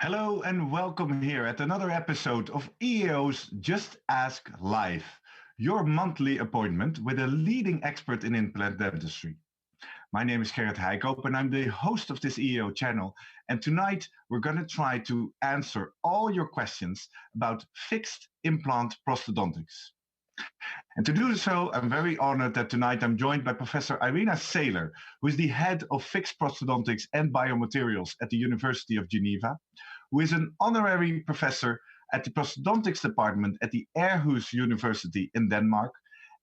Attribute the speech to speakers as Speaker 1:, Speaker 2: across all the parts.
Speaker 1: Hello and welcome here at another episode of EAO's Just Ask Live, your monthly appointment with a leading expert in implant dentistry. My name is Gerrit Heijkoop and I'm the host of this EAO channel. And tonight we're going to try to answer all your questions about fixed implant prosthodontics. And to do so, I'm very honored that tonight I'm joined by Professor Irena Sailer, who is the head of fixed prosthodontics and biomaterials at the University of Geneva, who is an honorary professor at the prosthodontics department at the Aarhus University in Denmark,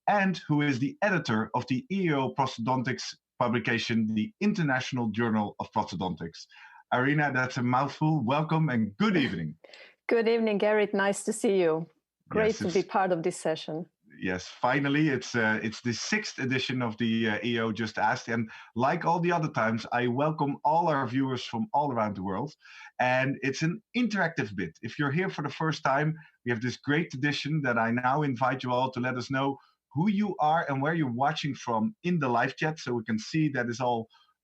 Speaker 1: and who is the editor of the EAO prosthodontics publication, the International Journal of Prosthodontics. Irena, that's a mouthful. Welcome and good evening.
Speaker 2: Good evening, Gerrit. Nice to see you. Great to be part of this session.
Speaker 1: Yes, finally, it's the sixth edition of the EAO Just Asked, and like all the other times, I welcome all our viewers from all around the world, and it's an interactive bit. If you're here for the first time, we have this great edition that I now invite you all to let us know who you are and where you're watching from in the live chat, so we can see that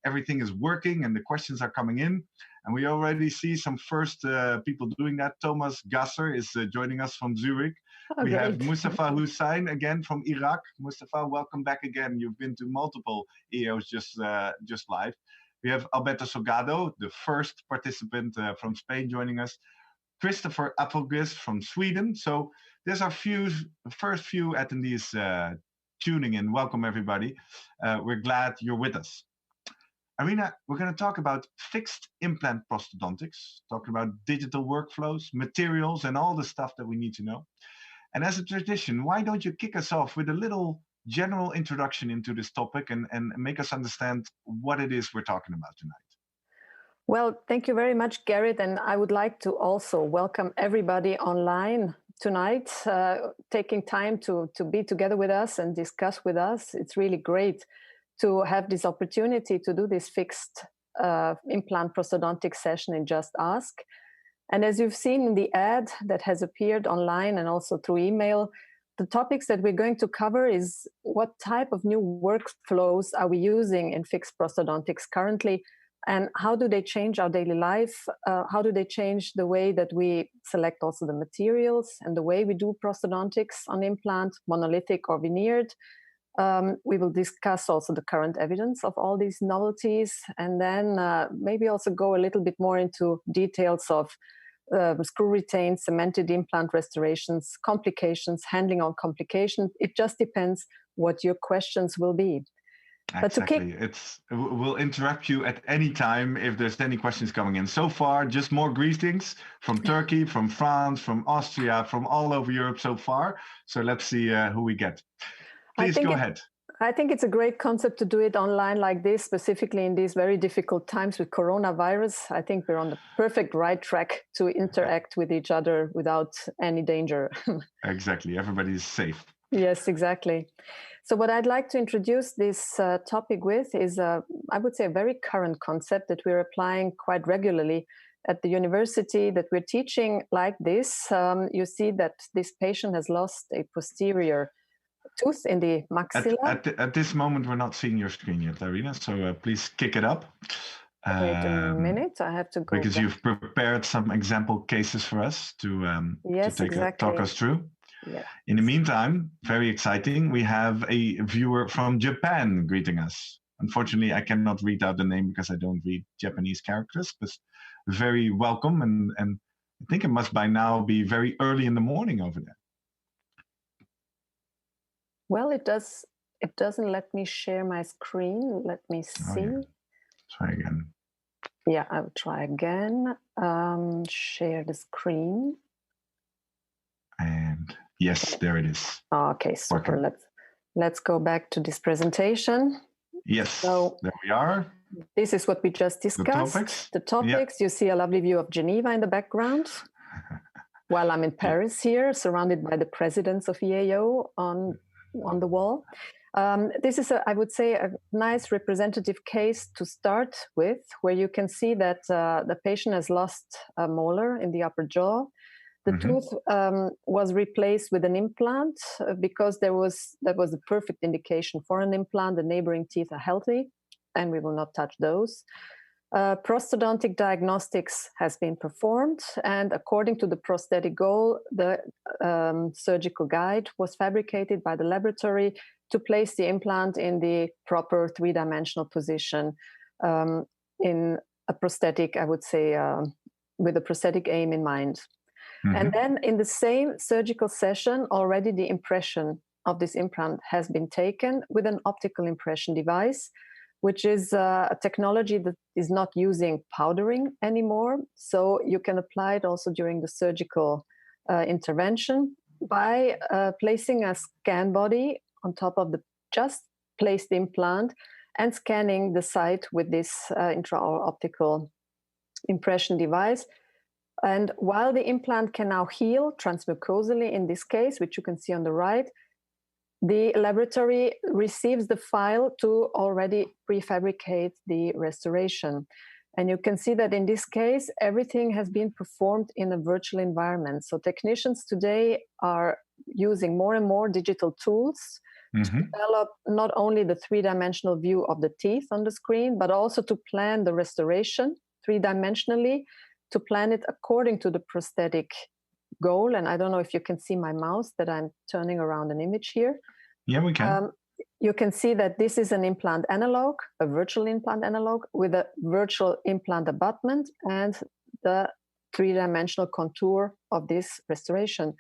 Speaker 1: everything is working and the questions are coming in. And we already see some first people doing that. Thomas Gasser is joining us from Zurich. We have Mustafa Hussain again from Iraq. Mustafa, welcome back again. You've been to multiple EOs just live. We have Alberto Sogado, the first participant from Spain, joining us. Christopher Appelgris from Sweden. So there's our first few attendees tuning in. Welcome, everybody. We're glad you're with us. Irena, we're going to talk about fixed implant prosthodontics, talking about digital workflows, materials, and all the stuff that we need to know. And as a tradition, why don't you kick us off with a little general introduction into this topic and make us understand what it is we're talking about tonight?
Speaker 2: Well, thank you very much, Gerrit. And I would like to also welcome everybody online tonight, taking time to be together with us and discuss with us. It's really great to have this opportunity to do this fixed implant prosthodontic session in Just Ask. And as you've seen in the ad that has appeared online and also through email, the topics that we're going to cover is what type of new workflows are we using in fixed prosthodontics currently, and how do they change our daily life? How do they change the way that we select also the materials and the way we do prosthodontics on implant, monolithic or veneered? We will discuss also the current evidence of all these novelties, and then maybe also go a little bit more into details of screw retained, cemented implant restorations, complications, handling on complications. It just depends what your questions will be.
Speaker 1: Exactly. We'll interrupt you at any time if there's any questions coming in. So far, just more greetings from Turkey, from France, from Austria, from all over Europe so far. So let's see who we get. Please go ahead.
Speaker 2: I think it's a great concept to do it online like this, specifically in these very difficult times with coronavirus. I think we're on the perfect right track to interact with each other without any danger.
Speaker 1: Exactly. Everybody is safe.
Speaker 2: Yes, exactly. So what I'd like to introduce this topic with is, I would say, a very current concept that we're applying quite regularly at the university that we're teaching like this. You see that this patient has lost a posterior tooth in the maxilla.
Speaker 1: At this moment, we're not seeing your screen yet, Irena, so please kick it up.
Speaker 2: Wait a minute, I have to go
Speaker 1: because
Speaker 2: back.
Speaker 1: You've prepared some example cases for us to talk us through.
Speaker 2: Yeah.
Speaker 1: In the meantime, very exciting, we have a viewer from Japan greeting us. Unfortunately, I cannot read out the name because I don't read Japanese characters, but very welcome, and I think it must by now be very early in the morning over there.
Speaker 2: Well, it doesn't let me share my screen. Let me see.
Speaker 1: Oh, yeah. Try again.
Speaker 2: Yeah, I will try again. Share the screen.
Speaker 1: And yes, there it is.
Speaker 2: Okay, super.
Speaker 1: Working.
Speaker 2: Let's go back to this presentation.
Speaker 1: Yes, so there we are.
Speaker 2: This is what we just discussed. The topics. Yep. You see a lovely view of Geneva in the background. While I'm in Paris here, surrounded by the presidents of EAO on the wall. This is, I would say, a nice representative case to start with, where you can see that the patient has lost a molar in the upper jaw. The tooth was replaced with an implant because that was the perfect indication for an implant. The neighboring teeth are healthy, and we will not touch those. Prosthodontic diagnostics has been performed, and according to the prosthetic goal, the surgical guide was fabricated by the laboratory to place the implant in the proper three-dimensional position in a prosthetic, I would say, with a prosthetic aim in mind. And then in the same surgical session, already the impression of this implant has been taken with an optical impression device, which is a technology that is not using powdering anymore. So you can apply it also during the surgical intervention by placing a scan body on top of the just placed implant and scanning the site with this intraoral optical impression device. And while the implant can now heal transmucosally in this case, which you can see on the right, the laboratory receives the file to already prefabricate the restoration. And you can see that in this case, everything has been performed in a virtual environment. So technicians today are using more and more digital tools to develop not only the three-dimensional view of the teeth on the screen, but also to plan the restoration three-dimensionally, to plan it according to the prosthetic goal. And I don't know if you can see my mouse that I'm turning around an image here.
Speaker 1: Yeah, we can.
Speaker 2: You can see that this is an implant analog, a virtual implant analog with a virtual implant abutment and the three-dimensional contour of this restoration,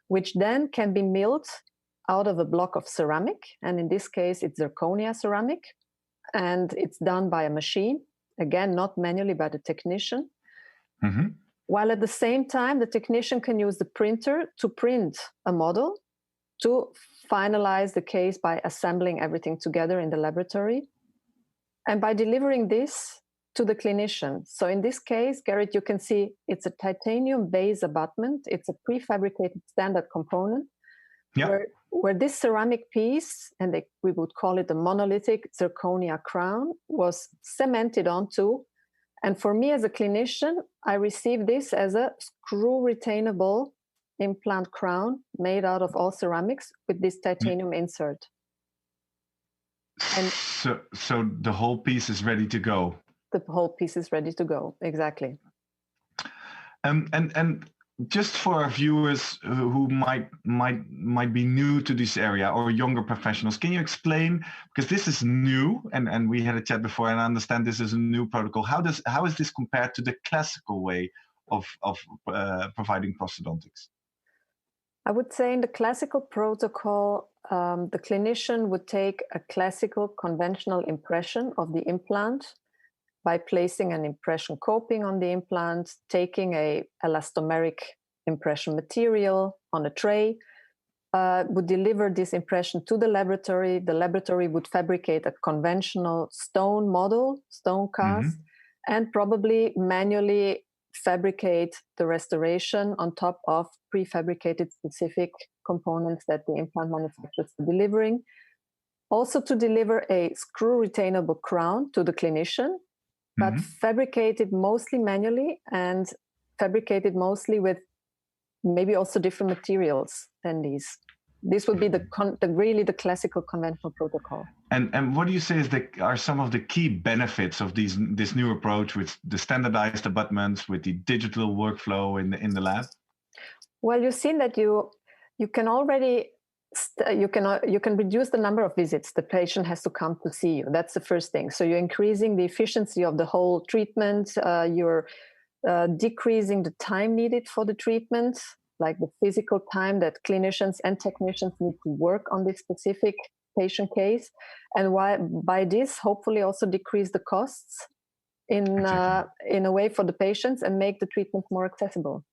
Speaker 2: which then can be milled out of a block of ceramic. And in this case, it's Zirconia ceramic. And it's done by a machine, again, not manually by the technician. While at the same time, the technician can use the printer to print a model to finalize the case by assembling everything together in the laboratory and by delivering this to the clinician. So in this case, Gerrit, you can see it's a titanium base abutment. It's a prefabricated standard component where this ceramic piece, and we would call it the monolithic zirconia crown, was cemented onto. And for me as a clinician, I received this as a screw retainable implant crown made out of all ceramics with this titanium insert. And
Speaker 1: so the whole piece is ready to go.
Speaker 2: The whole piece is ready to go, exactly.
Speaker 1: And just for our viewers who might be new to this area or younger professionals, can you explain, because this is new and we had a chat before and I understand this is a new protocol. How is this compared to the classical way of providing prosthodontics?
Speaker 2: I would say in the classical protocol, the clinician would take a classical conventional impression of the implant by placing an impression coping on the implant, taking a elastomeric impression material on a tray, would deliver this impression to the laboratory. The laboratory would fabricate a conventional stone model, stone cast, and probably manually fabricate the restoration on top of prefabricated specific components that the implant manufacturers are delivering. Also to deliver a screw retainable crown to the clinician, but fabricated mostly manually and fabricated mostly with maybe also different materials than these. This would be really the classical conventional protocol.
Speaker 1: And what do you say are some of the key benefits of this new approach with the standardized abutments, with the digital workflow in the lab?
Speaker 2: Well, you've seen that you can already you can reduce the number of visits the patient has to come to see you. That's the first thing. So you're increasing the efficiency of the whole treatment. You're decreasing the time needed for the treatment, like the physical time that clinicians and technicians need to work on this specific patient case. And by this, hopefully also decrease the costs in a way for the patients and make the treatment more accessible.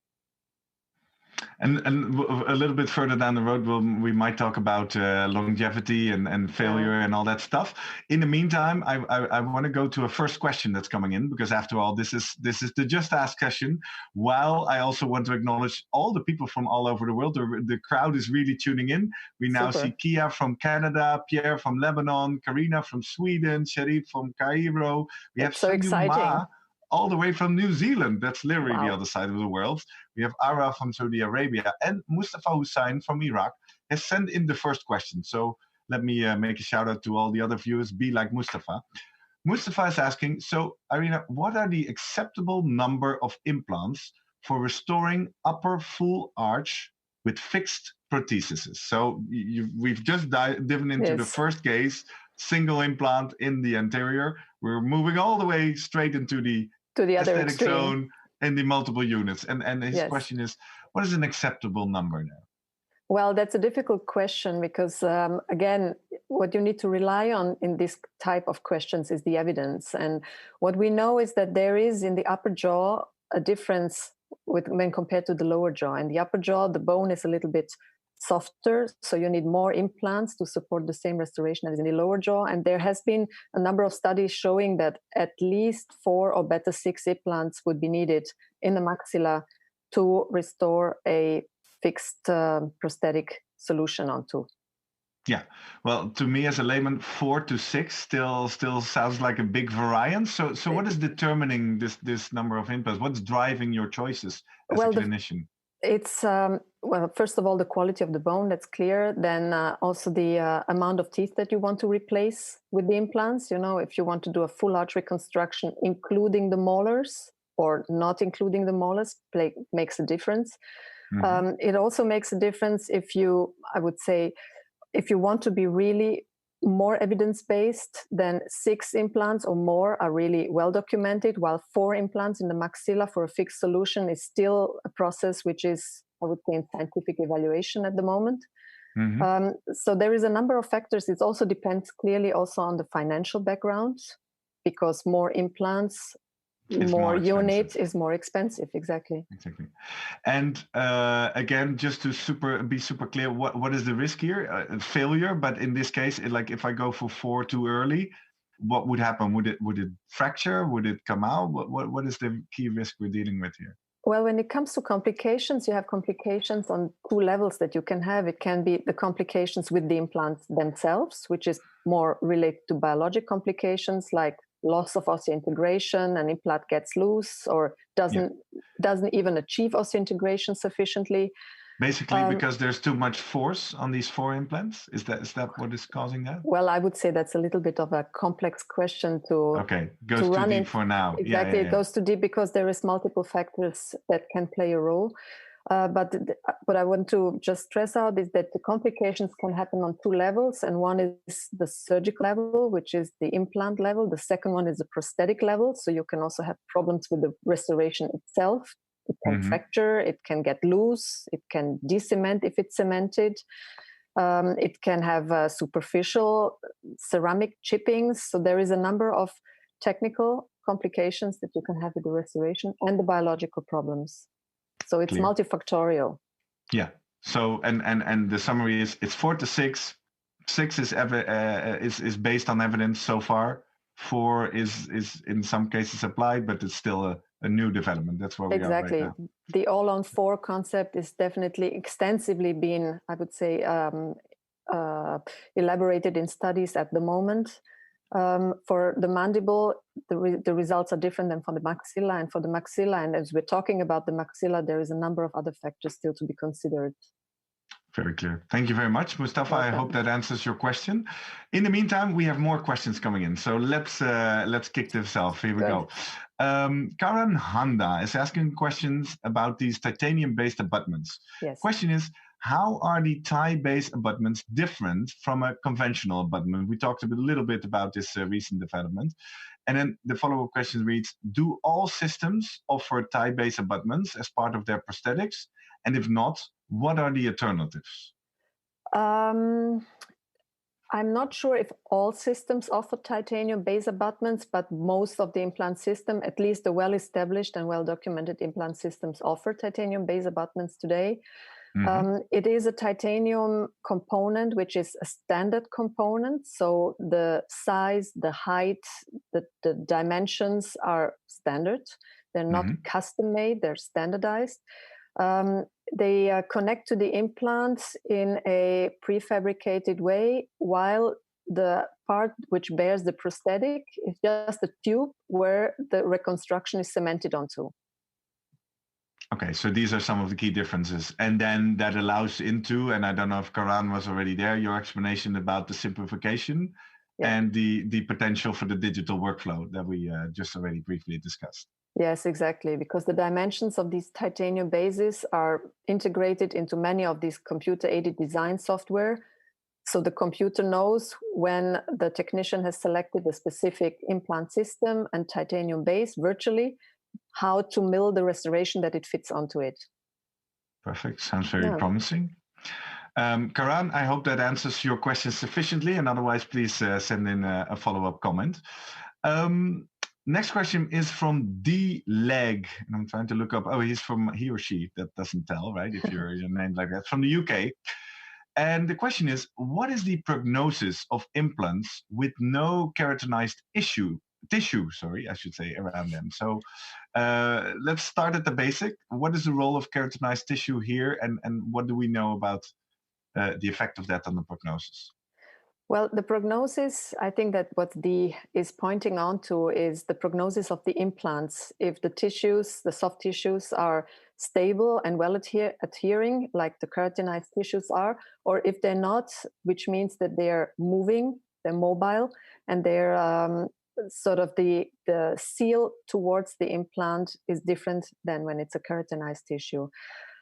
Speaker 1: And a little bit further down the road, we might talk about longevity and failure and all that stuff. In the meantime, I want to go to a first question that's coming in, because after all, this is the Just Ask session. While I also want to acknowledge all the people from all over the world. The crowd is really tuning in. We now see Kia from Canada, Pierre from Lebanon, Karina from Sweden, Sharif from Cairo. We have
Speaker 2: so exciting.
Speaker 1: All the way from New Zealand. That's literally the other side of the world. We have Ara from Saudi Arabia, and Mustafa Hussain from Iraq has sent in the first question. So let me make a shout out to all the other viewers. Be like Mustafa. Mustafa is asking, so Irena, what are the acceptable number of implants for restoring upper full arch with fixed prostheses? So we've just dived into the first case, single implant in the anterior. We're moving all the way straight into the aesthetic zone and the multiple units. And his question is, what is an acceptable number now?
Speaker 2: Well, that's a difficult question because, again, what you need to rely on in this type of questions is the evidence. And what we know is that there is in the upper jaw a difference when compared to the lower jaw. In the upper jaw, the bone is a little bit softer, so you need more implants to support the same restoration as in the lower jaw. And there has been a number of studies showing that at least 4 or better 6 implants would be needed in the maxilla to restore a fixed prosthetic solution onto.
Speaker 1: Yeah, well, to me as a layman, 4 to 6 still sounds like a big variance. So what is determining this number of implants? What's driving your choices as a clinician?
Speaker 2: It's well, first of all, the quality of the bone, that's clear. Then also the amount of teeth that you want to replace with the implants. You know, if you want to do a full arch reconstruction, including the molars or not including the molars, makes a difference. Mm-hmm. It also makes a difference if you, I would say, if you want to be really more evidence-based, then 6 implants or more are really well documented, while 4 implants in the maxilla for a fixed solution is still a process which is, I would say, in scientific evaluation at the moment. Mm-hmm. So there is a number of factors. It also depends clearly also on the financial background, because more implants, more units is more expensive. Exactly.
Speaker 1: And again, just to be super clear, what is the risk here? Failure, but in this case, like if I go for 4 too early, what would happen? Would it fracture? Would it come out? What is the key risk we're dealing with here?
Speaker 2: Well, when it comes to complications, you have complications on 2 levels that you can have. It can be the complications with the implants themselves, which is more related to biologic complications like loss of osseointegration, an implant gets loose or doesn't even achieve osseointegration sufficiently.
Speaker 1: Basically, because there's too much force on these 4 implants? Is that what is causing that?
Speaker 2: Well, I would say that's a little bit of a complex question to
Speaker 1: goes too deep for now.
Speaker 2: Exactly, it goes too deep because there is multiple factors that can play a role. But what I want to just stress out is that the complications can happen on 2 levels, and one is the surgical level, which is the implant level. The second one is the prosthetic level, so you can also have problems with the restoration itself. It can fracture, it can get loose, it can de-cement if it's cemented. It can have superficial ceramic chippings. So there is a number of technical complications that you can have with the restoration and the biological problems. So it's multifactorial.
Speaker 1: Yeah. So and the summary is it's 4 to 6. 6 is based on evidence so far. 4 is in some cases applied, but it's still a new development. That's where we are right now.
Speaker 2: The all-on-4 concept is definitely extensively being, I would say, elaborated in studies at the moment. For the mandible, the results are different than for the maxilla. And for the maxilla, and as we're talking about the maxilla, there is a number of other factors still to be considered.
Speaker 1: Very clear. Thank you very much, Mustafa. I hope that answers your question. In the meantime, we have more questions coming in. So let's kick this off. Here we go. Karan Handa is asking questions about these titanium-based abutments.
Speaker 2: Yes.
Speaker 1: Question is, how are the tie-based abutments different from a conventional abutment? We talked a little bit about this recent development. And then the follow-up question reads, do all systems offer tie-based abutments as part of their prosthetics? And if not, what are the alternatives?
Speaker 2: I'm not sure if all systems offer titanium-based abutments, but most of the implant system, at least the well-established and well-documented implant systems, offer titanium-based abutments today. It is a titanium component, which is a standard component. So the size, the height, the dimensions are standard. They're not custom-made, they're standardized. They connect to the implants in a prefabricated way, while the part which bears the prosthetic is just a tube where the reconstruction is cemented onto.
Speaker 1: Okay, so these are some of the key differences. And then that allows into, and I don't know if Karan was already there, your explanation about the simplification. and the potential for the digital workflow that we just already briefly discussed.
Speaker 2: Yes, exactly, because the dimensions of these titanium bases are integrated into many of these computer-aided design software. So the computer knows when the technician has selected a specific implant system and titanium base virtually, how to mill the restoration that it fits onto it.
Speaker 1: Perfect. Sounds very promising. Karan, I hope that answers your question sufficiently, and otherwise please send in a follow-up comment. Next question is from D Leg, and I'm trying to look up. Oh, he or she. That doesn't tell, right? If you're named like that, from the UK. And the question is, what is the prognosis of implants with no keratinized tissue, I should say, around them? So let's start at the basic. What is the role of keratinized tissue here, and what do we know about the effect of that on the prognosis?
Speaker 2: Well, the prognosis, I think that what D is pointing on to is the prognosis of the implants. If the tissues, the soft tissues, are stable and well adhering, like the keratinized tissues are, or if they're not, which means that they're moving, they're mobile, and they're sort of the seal towards the implant is different than when it's a keratinized tissue.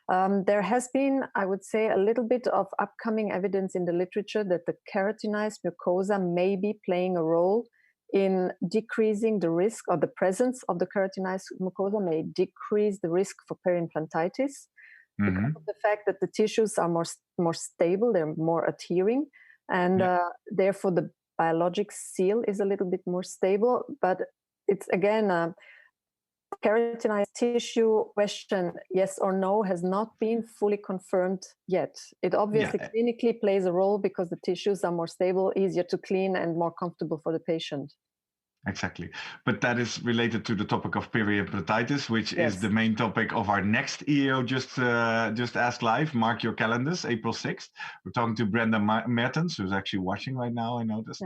Speaker 2: There has been, I would say, a little bit of upcoming evidence in the literature that the keratinized mucosa may be playing a role in decreasing the risk, or the presence of the keratinized mucosa may decrease the risk for periimplantitis because of the fact that the tissues are more stable, they're more adhering, and therefore the biologic seal is a little bit more stable. But it's again, keratinized tissue question, yes or no, has not been fully confirmed yet. It obviously clinically plays a role because the tissues are more stable, easier to clean, and more comfortable for the patient.
Speaker 1: Exactly. But that is related to the topic of periimplantitis, which is the main topic of our next EO Just Ask Live. Mark your calendars, April 6th. We're talking to Brenda Mertens, who's actually watching right now, I noticed.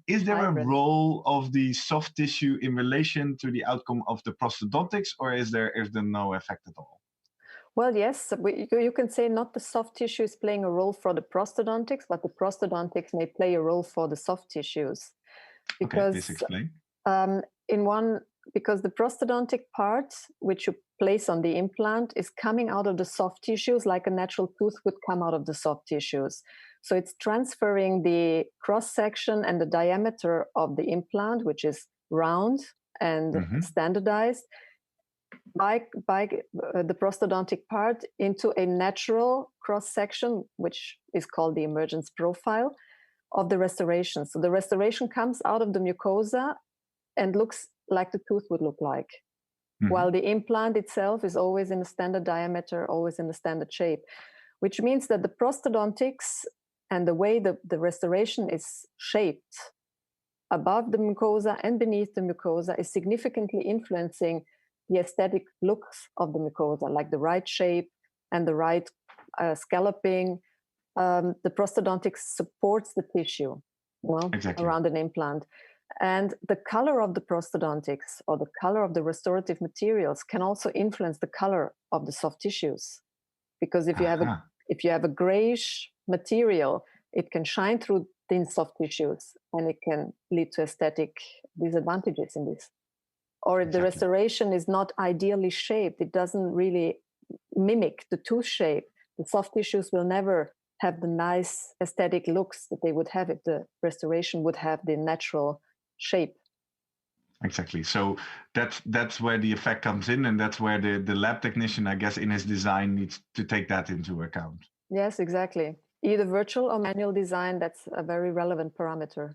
Speaker 1: Is there a role of the soft tissue in relation to the outcome of the prosthodontics, or is there no effect at all?
Speaker 2: Well, yes, you can say not the soft tissue is playing a role for the prosthodontics, but the prosthodontics may play a role for the soft tissues. Because,
Speaker 1: please explain.
Speaker 2: Because the prosthodontic part, which you place on the implant, is coming out of the soft tissues like a natural tooth would come out of the soft tissues. So it's transferring the cross-section and the diameter of the implant, which is round and standardized, by the prosthodontic part into a natural cross-section, which is called the emergence profile of the restoration. So the restoration comes out of the mucosa and looks like the tooth would look like, while the implant itself is always in a standard diameter, always in a standard shape, which means that the prosthodontics and the way the restoration is shaped above the mucosa and beneath the mucosa is significantly influencing the aesthetic looks of the mucosa, like the right shape and the right scalloping. The prosthodontics supports the tissue around an implant. And the color of the prosthodontics or the color of the restorative materials can also influence the color of the soft tissues. Because if you have a grayish material, it can shine through thin soft tissues and it can lead to aesthetic disadvantages in this. Or if the restoration is not ideally shaped, it doesn't really mimic the tooth shape, the soft tissues will never have the nice aesthetic looks that they would have if the restoration would have the natural shape.
Speaker 1: Exactly. So that's where the effect comes in, and that's where the lab technician, I guess, in his design needs to take that into account.
Speaker 2: Yes, exactly. Either virtual or manual design, that's a very relevant parameter.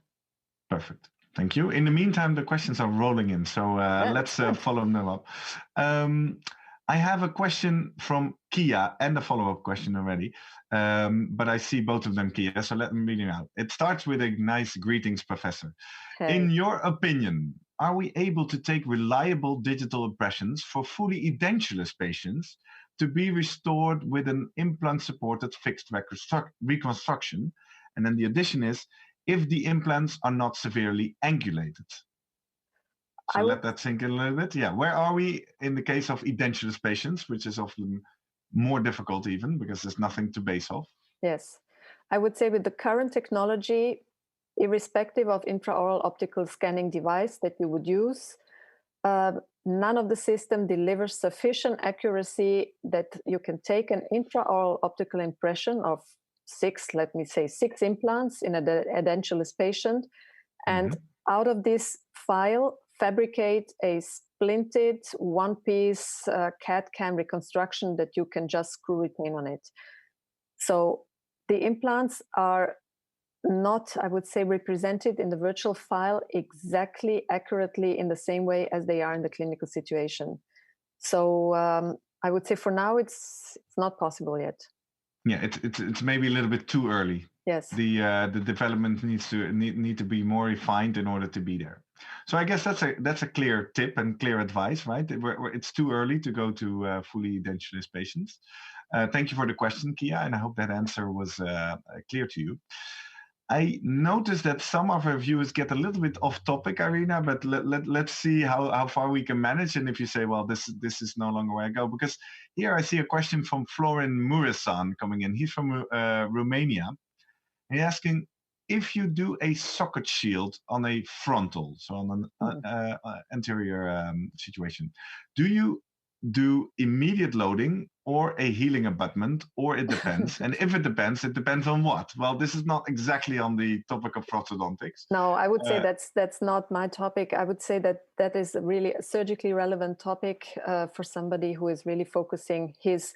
Speaker 1: Perfect. Thank you. In the meantime, the questions are rolling in, so let's follow them up. I have a question from Kia and a follow-up question already, but I see both of them, Kia, so let me read it out. It starts with a nice greetings, Professor.
Speaker 2: Hey.
Speaker 1: In your opinion, are we able to take reliable digital impressions for fully edentulous patients to be restored with an implant-supported fixed reconstruction? And then the addition is, if the implants are not severely angulated. So let that sink in a little bit. Yeah, where are we in the case of edentulous patients, which is often more difficult even because there's nothing to base off?
Speaker 2: Yes, I would say with the current technology, irrespective of intraoral optical scanning device that you would use, none of the system delivers sufficient accuracy that you can take an intraoral optical impression of let me say six implants in a edentulous patient, and out of this file fabricate a splinted one-piece CAD/CAM reconstruction that you can just screw retain on it. So the implants are not, I would say, represented in the virtual file exactly accurately in the same way as they are in the clinical situation. So I would say for now it's not possible yet.
Speaker 1: Yeah, it's maybe a little bit too early.
Speaker 2: Yes.
Speaker 1: The development needs to need to be more refined in order to be there. So I guess that's a clear tip and clear advice, right? It's too early to go to fully edentulous patients. Thank you for the question, Kia, and I hope that answer was clear to you. I noticed that some of our viewers get a little bit off topic, Irena, but let's see how far we can manage. And if you say, well, this is no longer where I go, because here I see a question from Florin Murisan coming in. He's from Romania. He's asking, if you do a socket shield on a frontal, so on an anterior situation, do you do immediate loading or a healing abutment, or it depends? And if it depends on what? Well, this is not exactly on the topic of prosthodontics.
Speaker 2: No, I would say that's not my topic. I would say that is really a surgically relevant topic for somebody who is really focusing his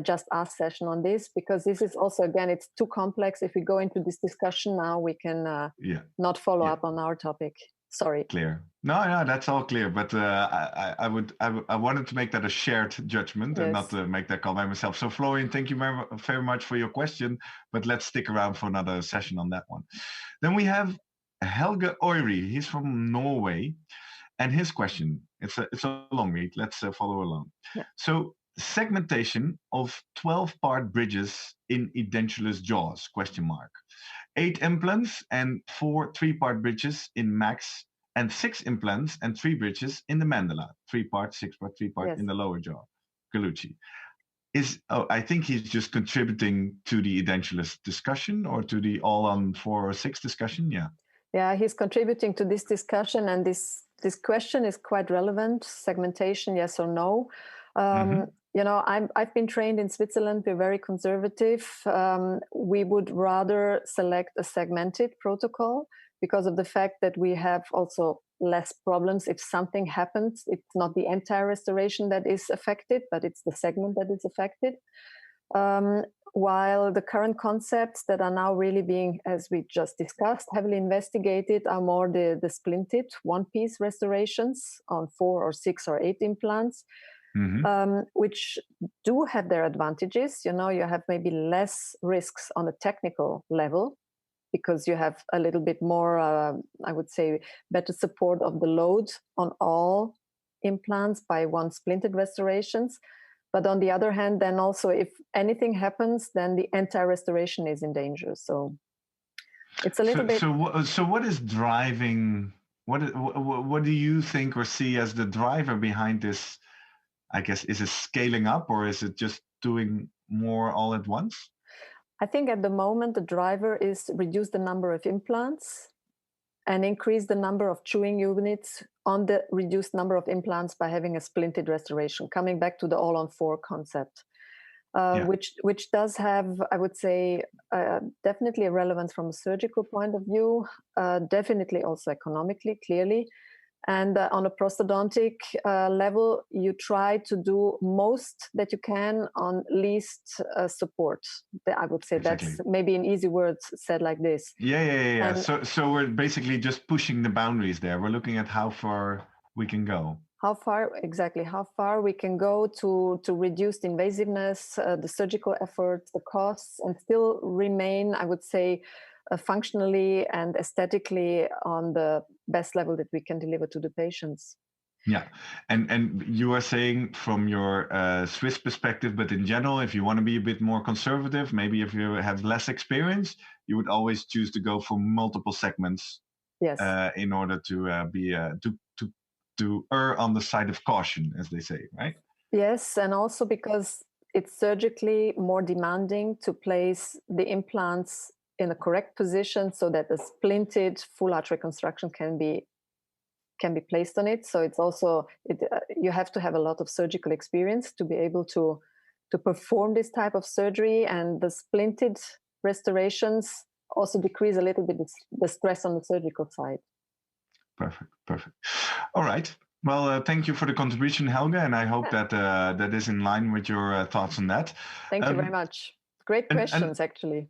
Speaker 2: Just Ask session on this, because this is also, again, it's too complex. If we go into this discussion now, we can not follow up on our topic. Sorry.
Speaker 1: Clear. No, that's all clear. But I wanted to make that a shared judgment and not to make that call by myself. So Florian, thank you very much for your question. But let's stick around for another session on that one. Then we have Helge Oiri. He's from Norway, and his question. It's a long read. Let's follow along. Yeah. So segmentation of 12-part bridges in edentulous jaws? 8 implants and 4 3-part bridges in max, and 6 implants and 3 bridges in the mandala. 3-part, 6-part, 3-part in the lower jaw. Galucci. I think he's just contributing to the edentulous discussion, or to the all on 4 or 6 discussion.
Speaker 2: Yeah, he's contributing to this discussion, and this question is quite relevant. Segmentation, yes or no? You know, I've been trained in Switzerland. We're very conservative. We would rather select a segmented protocol because of the fact that we have also less problems if something happens. It's not the entire restoration that is affected, but it's the segment that is affected. While the current concepts that are now really being, as we just discussed, heavily investigated are more the splinted one-piece restorations on 4 or 6 or 8 implants. Which do have their advantages. You know, you have maybe less risks on a technical level because you have a little bit more, I would say, better support of the load on all implants by one splinted restorations. But on the other hand, then also if anything happens, then the entire restoration is in danger. So it's a little bit.
Speaker 1: So what is driving? What do you think or see as the driver behind this? I guess, is it scaling up, or is it just doing more all at once?
Speaker 2: I think at the moment the driver is reduce the number of implants and increase the number of chewing units on the reduced number of implants by having a splinted restoration, coming back to the all-on-4 concept, which does have, I would say, definitely a relevance from a surgical point of view, definitely also economically, clearly. And on a prosthodontic level, you try to do most that you can on least support. I would say that's maybe in easy words said like this.
Speaker 1: Yeah. So we're basically just pushing the boundaries there. We're looking at how far we can go.
Speaker 2: How far we can go to reduce the invasiveness, the surgical efforts, the costs, and still remain, I would say, functionally and aesthetically on the best level that we can deliver to the patients.
Speaker 1: Yeah, and you are saying from your Swiss perspective, but in general, if you want to be a bit more conservative, maybe if you have less experience, you would always choose to go for multiple segments.
Speaker 2: Yes.
Speaker 1: In order to be to err on the side of caution, as they say, right?
Speaker 2: Yes, and also because it's surgically more demanding to place the implants in a correct position so that a splinted full arch reconstruction can be placed on it. So it's also you have to have a lot of surgical experience to be able to perform this type of surgery, and the splinted restorations also decrease a little bit the stress on the surgical side.
Speaker 1: Perfect. All right. Well, thank you for the contribution, Helga, and I hope that that is in line with your thoughts on that.
Speaker 2: Thank you very much. Great questions, actually.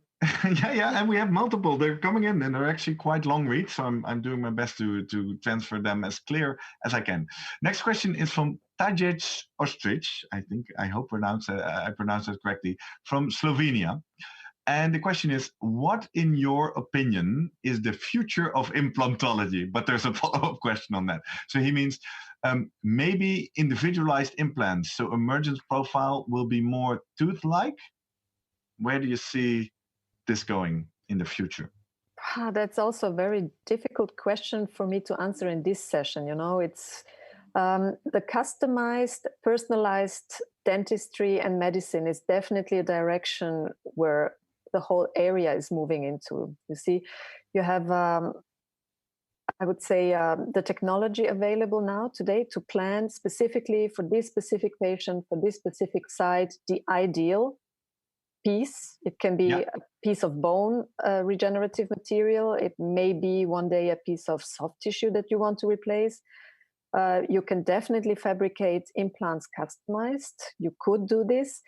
Speaker 1: yeah, and we have multiple. They're coming in, and they're actually quite long reads, so I'm doing my best to transfer them as clear as I can. Next question is from Tajic Ostric. I hope I pronounced that correctly, from Slovenia. And the question is, what, in your opinion, is the future of implantology? But there's a follow-up question on that. So he means maybe individualized implants. So emergence profile will be more tooth-like. Where do you see this going in the future?
Speaker 2: That's also a very difficult question for me to answer in this session. It's the customized, personalized dentistry and medicine is definitely a direction where the whole area is moving into. You see, you have, I would say, the technology available now today to plan specifically for this specific patient, for this specific site, the ideal piece. It can be a piece of bone regenerative material. It may be one day a piece of soft tissue that you want to replace. You can definitely fabricate implants customized. You could do this.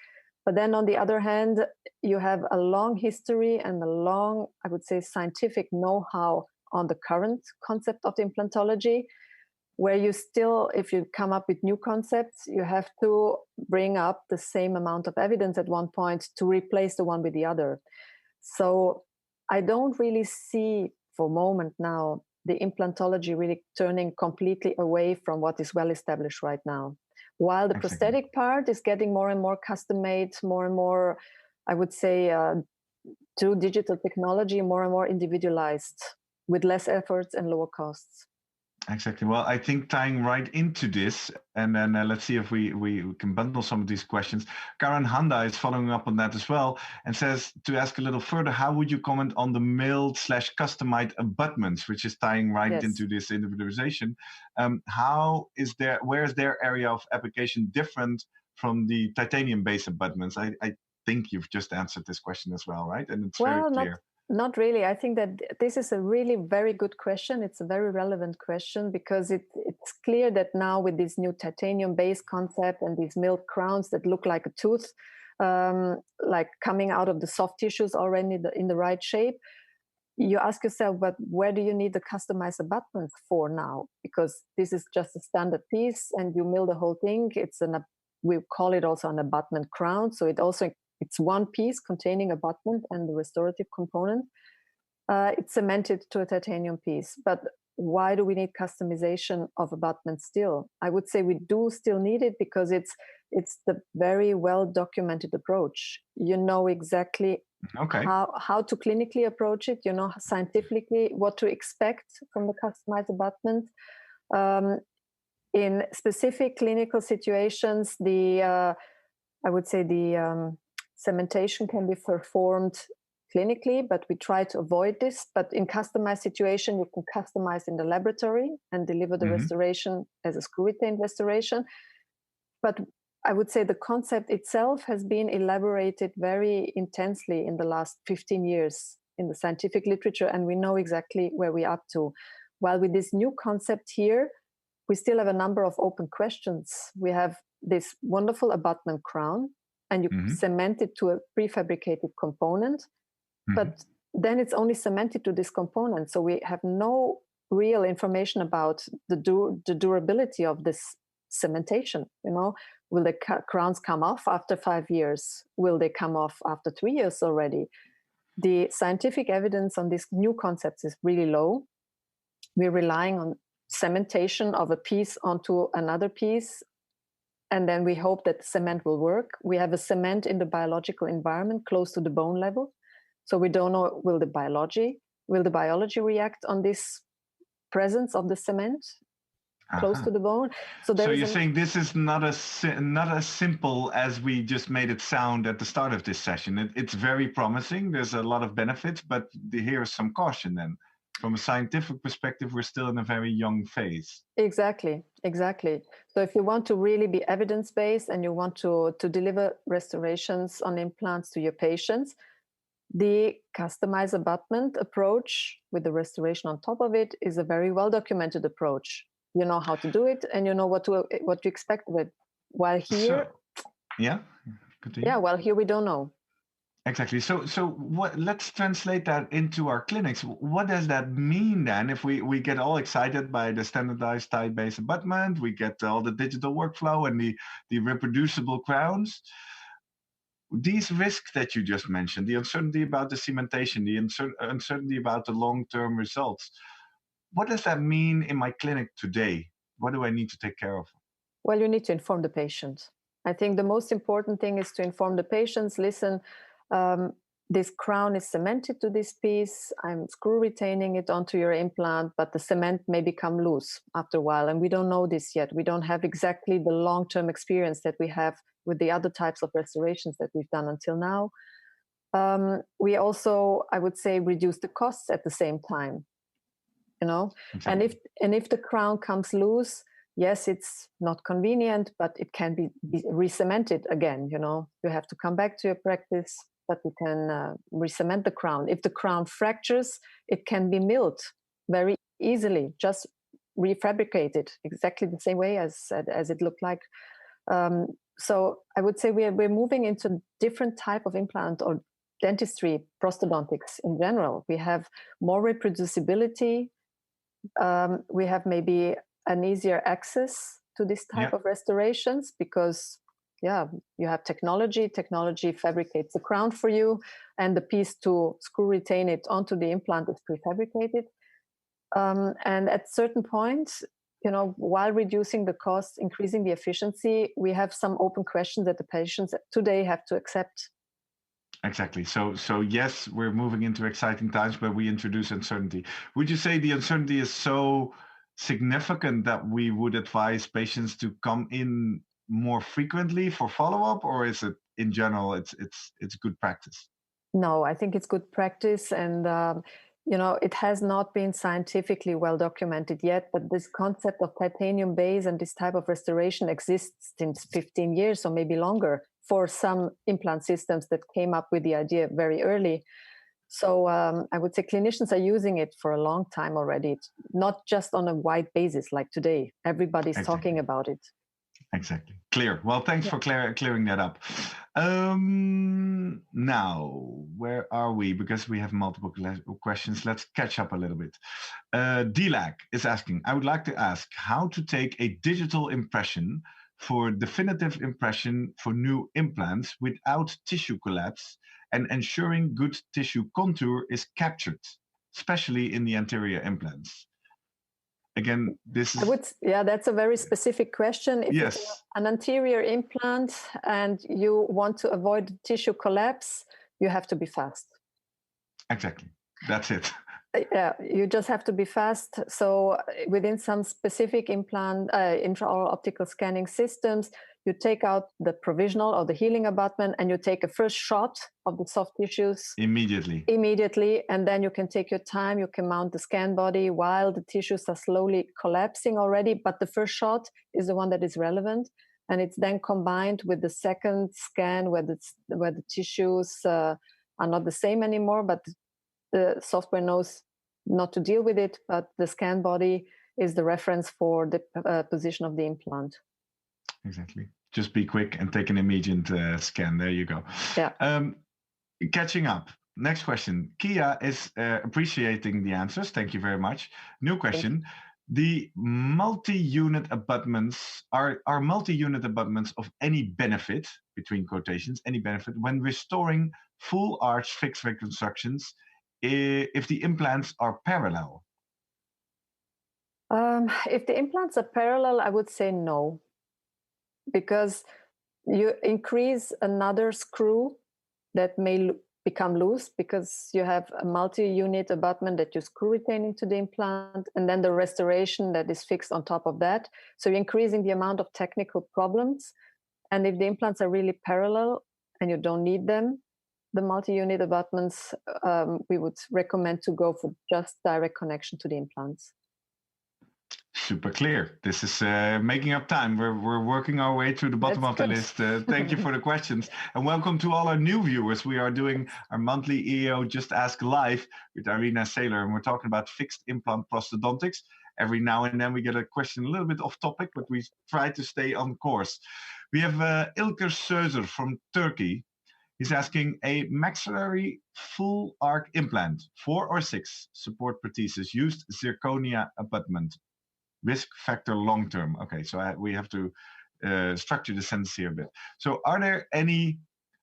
Speaker 2: But then on the other hand, you have a long history and a long, I would say, scientific know-how on the current concept of implantology, where you still, if you come up with new concepts, you have to bring up the same amount of evidence at one point to replace the one with the other. So I don't really see for a moment now the implantology really turning completely away from what is well established right now. While the prosthetic part is getting more and more custom made, more and more, I would say, through digital technology, more and more individualized with less efforts and lower costs.
Speaker 1: Exactly. Well, I think tying right into this, and then let's see if we can bundle some of these questions. Karen Handa is following up on that as well and says to ask a little further, how would you comment on the milled/customized abutments, which is tying right into this individualization? Where is their area of application different from the titanium-based abutments? I think you've just answered this question as well, right? And it's very clear.
Speaker 2: Not really. I think that this is a really very good question. It's a very relevant question because it's clear that now with this new titanium-based concept and these milled crowns that look like a tooth, like coming out of the soft tissues already in the right shape, you ask yourself, but where do you need the customized abutment for now? Because this is just a standard piece and you mill the whole thing. We call it also an abutment crown. So it's one piece containing abutment and the restorative component. It's cemented to a titanium piece. But why do we need customization of abutment still? I would say we do still need it because it's the very well documented approach. You know exactly how to clinically approach it. You know scientifically what to expect from the customized abutment. In specific clinical situations, I would say the cementation can be performed clinically, but we try to avoid this. But in customized situation, you can customize in the laboratory and deliver the restoration as a screw-retained restoration. But I would say the concept itself has been elaborated very intensely in the last 15 years in the scientific literature, and we know exactly where we're up to. While with this new concept here, we still have a number of open questions. We have this wonderful abutment crown, and you cement it to a prefabricated component, but then it's only cemented to this component. So we have no real information about the durability of this cementation. Will the crowns come off after 5 years? Will they come off after 3 years already? The scientific evidence on these new concepts is really low. We're relying on cementation of a piece onto another piece, and then we hope that the cement will work. We have a cement in the biological environment close to the bone level. So we don't know, will the biology react on this presence of the cement? close to the bone. So there
Speaker 1: So
Speaker 2: is
Speaker 1: you're saying this is not as simple as we just made it sound at the start of this session. It's very promising. There's a lot of benefits, but here's some caution then. From a scientific perspective, we're still in a very young phase.
Speaker 2: Exactly. So if you want to really be evidence-based and you want to deliver restorations on implants to your patients, the customized abutment approach with the restoration on top of it is a very well documented approach. You know how to do it, and you know what to expect with. While here,
Speaker 1: continue.
Speaker 2: While here we don't know.
Speaker 1: Exactly. So what? Let's translate that into our clinics. What does that mean then? If we get all excited by the standardized tie-based abutment, we get all the digital workflow and the reproducible crowns. These risks that you just mentioned, the uncertainty about the cementation, the uncertainty about the long-term results. What does that mean in my clinic today? What do I need to take care of?
Speaker 2: Well, you need to inform the patient. I think the most important thing is to inform the patients, listen, this crown is cemented to this piece, I'm screw retaining it onto your implant, but the cement may become loose after a while. And we don't know this yet. We don't have exactly the long-term experience that we have with the other types of restorations that we've done until now. We also, I would say, reduce the costs at the same time, you know. Exactly. And if the crown comes loose, yes, it's not convenient, but it can be re-cemented again. You know, you have to come back to your practice, but you can re-cement the crown. If the crown fractures, it can be milled very easily, just refabricated exactly the same way as it looked like. So I would say we're moving into different type of implant or dentistry, prosthodontics in general. We have more reproducibility. We have maybe an easier access to this type of restorations because, you have technology. Technology fabricates the crown for you, and the piece to screw retain it onto the implant is prefabricated. And at certain points, you know, while reducing the costs, increasing the efficiency, we have some open questions that the patients today have to accept.
Speaker 1: Exactly. So yes, we're moving into exciting times, but we introduce uncertainty. Would you say the uncertainty is so significant that we would advise patients to come in more frequently for follow-up, or is it in general it's good practice?
Speaker 2: No, I think it's good practice, and you know, it has not been scientifically well documented yet, but this concept of titanium base and this type of restoration exists since 15 years or maybe longer for some implant systems that came up with the idea very early. So I would say clinicians are using it for a long time already, not just on a wide basis like today. Everybody's talking about it.
Speaker 1: Exactly. Clear. Well, thanks for clearing that up. Now, where are we? Because we have multiple questions. Let's catch up a little bit. DLAC is asking, I would like to ask how to take a digital impression for definitive impression for new implants without tissue collapse and ensuring good tissue contour is captured, especially in the anterior implants. Again, this is...
Speaker 2: that's a very specific question. If it's an anterior implant and you want to avoid tissue collapse, you have to be fast.
Speaker 1: Exactly. That's it.
Speaker 2: Yeah, you just have to be fast. So within some specific implant, intraoral optical scanning systems, you take out the provisional or the healing abutment and you take a first shot of the soft tissues. Immediately. And then you can take your time. You can mount the scan body while the tissues are slowly collapsing already. But the first shot is the one that is relevant. And it's then combined with the second scan where the tissues are not the same anymore, but the software knows not to deal with it, but the scan body is the reference for the position of the implant.
Speaker 1: Exactly. Just be quick and take an immediate scan. There you go.
Speaker 2: Yeah.
Speaker 1: Catching up. Next question. Kia is appreciating the answers. Thank you very much. New question. The multi-unit abutments, are multi-unit abutments of any benefit, between quotations, any benefit, when restoring full arch fixed reconstructions if the implants are parallel?
Speaker 2: If the implants are parallel, I would say no, because you increase another screw that may become loose because you have a multi-unit abutment that you screw retain into the implant, and then the restoration that is fixed on top of that. So you're increasing the amount of technical problems. And if the implants are really parallel and you don't need them, the multi-unit abutments, we would recommend to go for just direct connection to the implants.
Speaker 1: Super clear. This is making up time. We're working our way through the bottom of the list. Thank you for the questions. And welcome to all our new viewers. We are doing our monthly EO Just Ask Live with Irena Sailer, and we're talking about fixed implant prosthodontics. Every now and then we get a question a little bit off topic, but we try to stay on course. We have Ilker Sözer from Turkey. He's asking, a maxillary full arc implant, 4 or 6 support prosthesis used zirconia abutment. Risk factor long term. Okay, so we have to structure the sentence here a bit. So are there any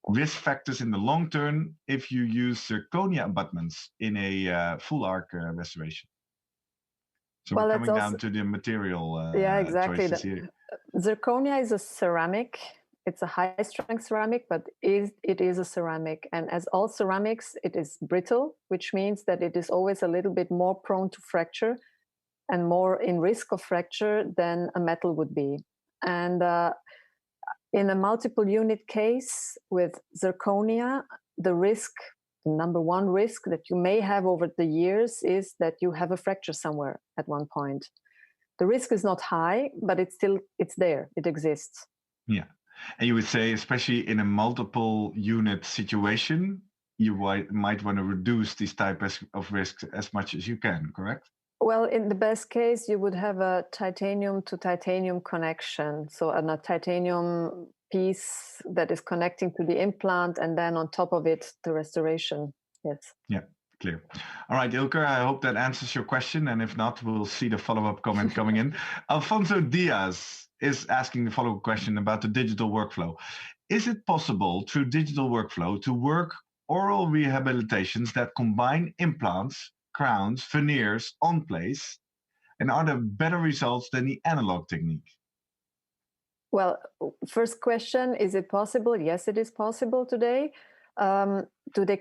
Speaker 1: risk factors in the long term if you use zirconia abutments in a full arc restoration? So we're coming down to the material choices here.
Speaker 2: Zirconia is a ceramic. It's a high-strength ceramic, but it is a ceramic. And as all ceramics, it is brittle, which means that it is always a little bit more prone to fracture and more in risk of fracture than a metal would be. And in a multiple unit case with zirconia, the number one risk that you may have over the years is that you have a fracture somewhere at one point. The risk is not high, but it's there, it exists.
Speaker 1: Yeah. And you would say, especially in a multiple unit situation, you might want to reduce these types of risks as much as you can, correct?
Speaker 2: Well, in the best case, you would have a titanium to titanium connection. So a titanium piece that is connecting to the implant, and then on top of it, the restoration. Yes.
Speaker 1: Yeah, clear. All right, Ilker, I hope that answers your question. And if not, we'll see the follow-up comment coming in. Alfonso Diaz is asking the follow-up question about the digital workflow. Is it possible through digital workflow to work oral rehabilitations that combine implants, crowns, veneers on place, and are there better results than the analog technique?
Speaker 2: Well, first question, is it possible? Yes, it is possible today. Do they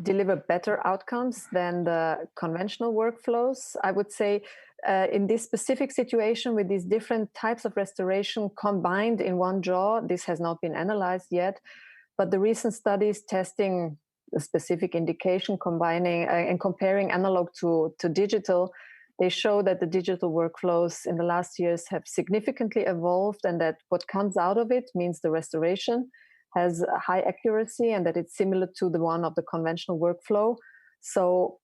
Speaker 2: deliver better outcomes than the conventional workflows? I would say in this specific situation with these different types of restoration combined in one jaw, this has not been analyzed yet, but the recent studies testing the specific indication combining and comparing analog to digital, they show that the digital workflows in the last years have significantly evolved, and that what comes out of it means the restoration has high accuracy and that it's similar to the one of the conventional workflow. So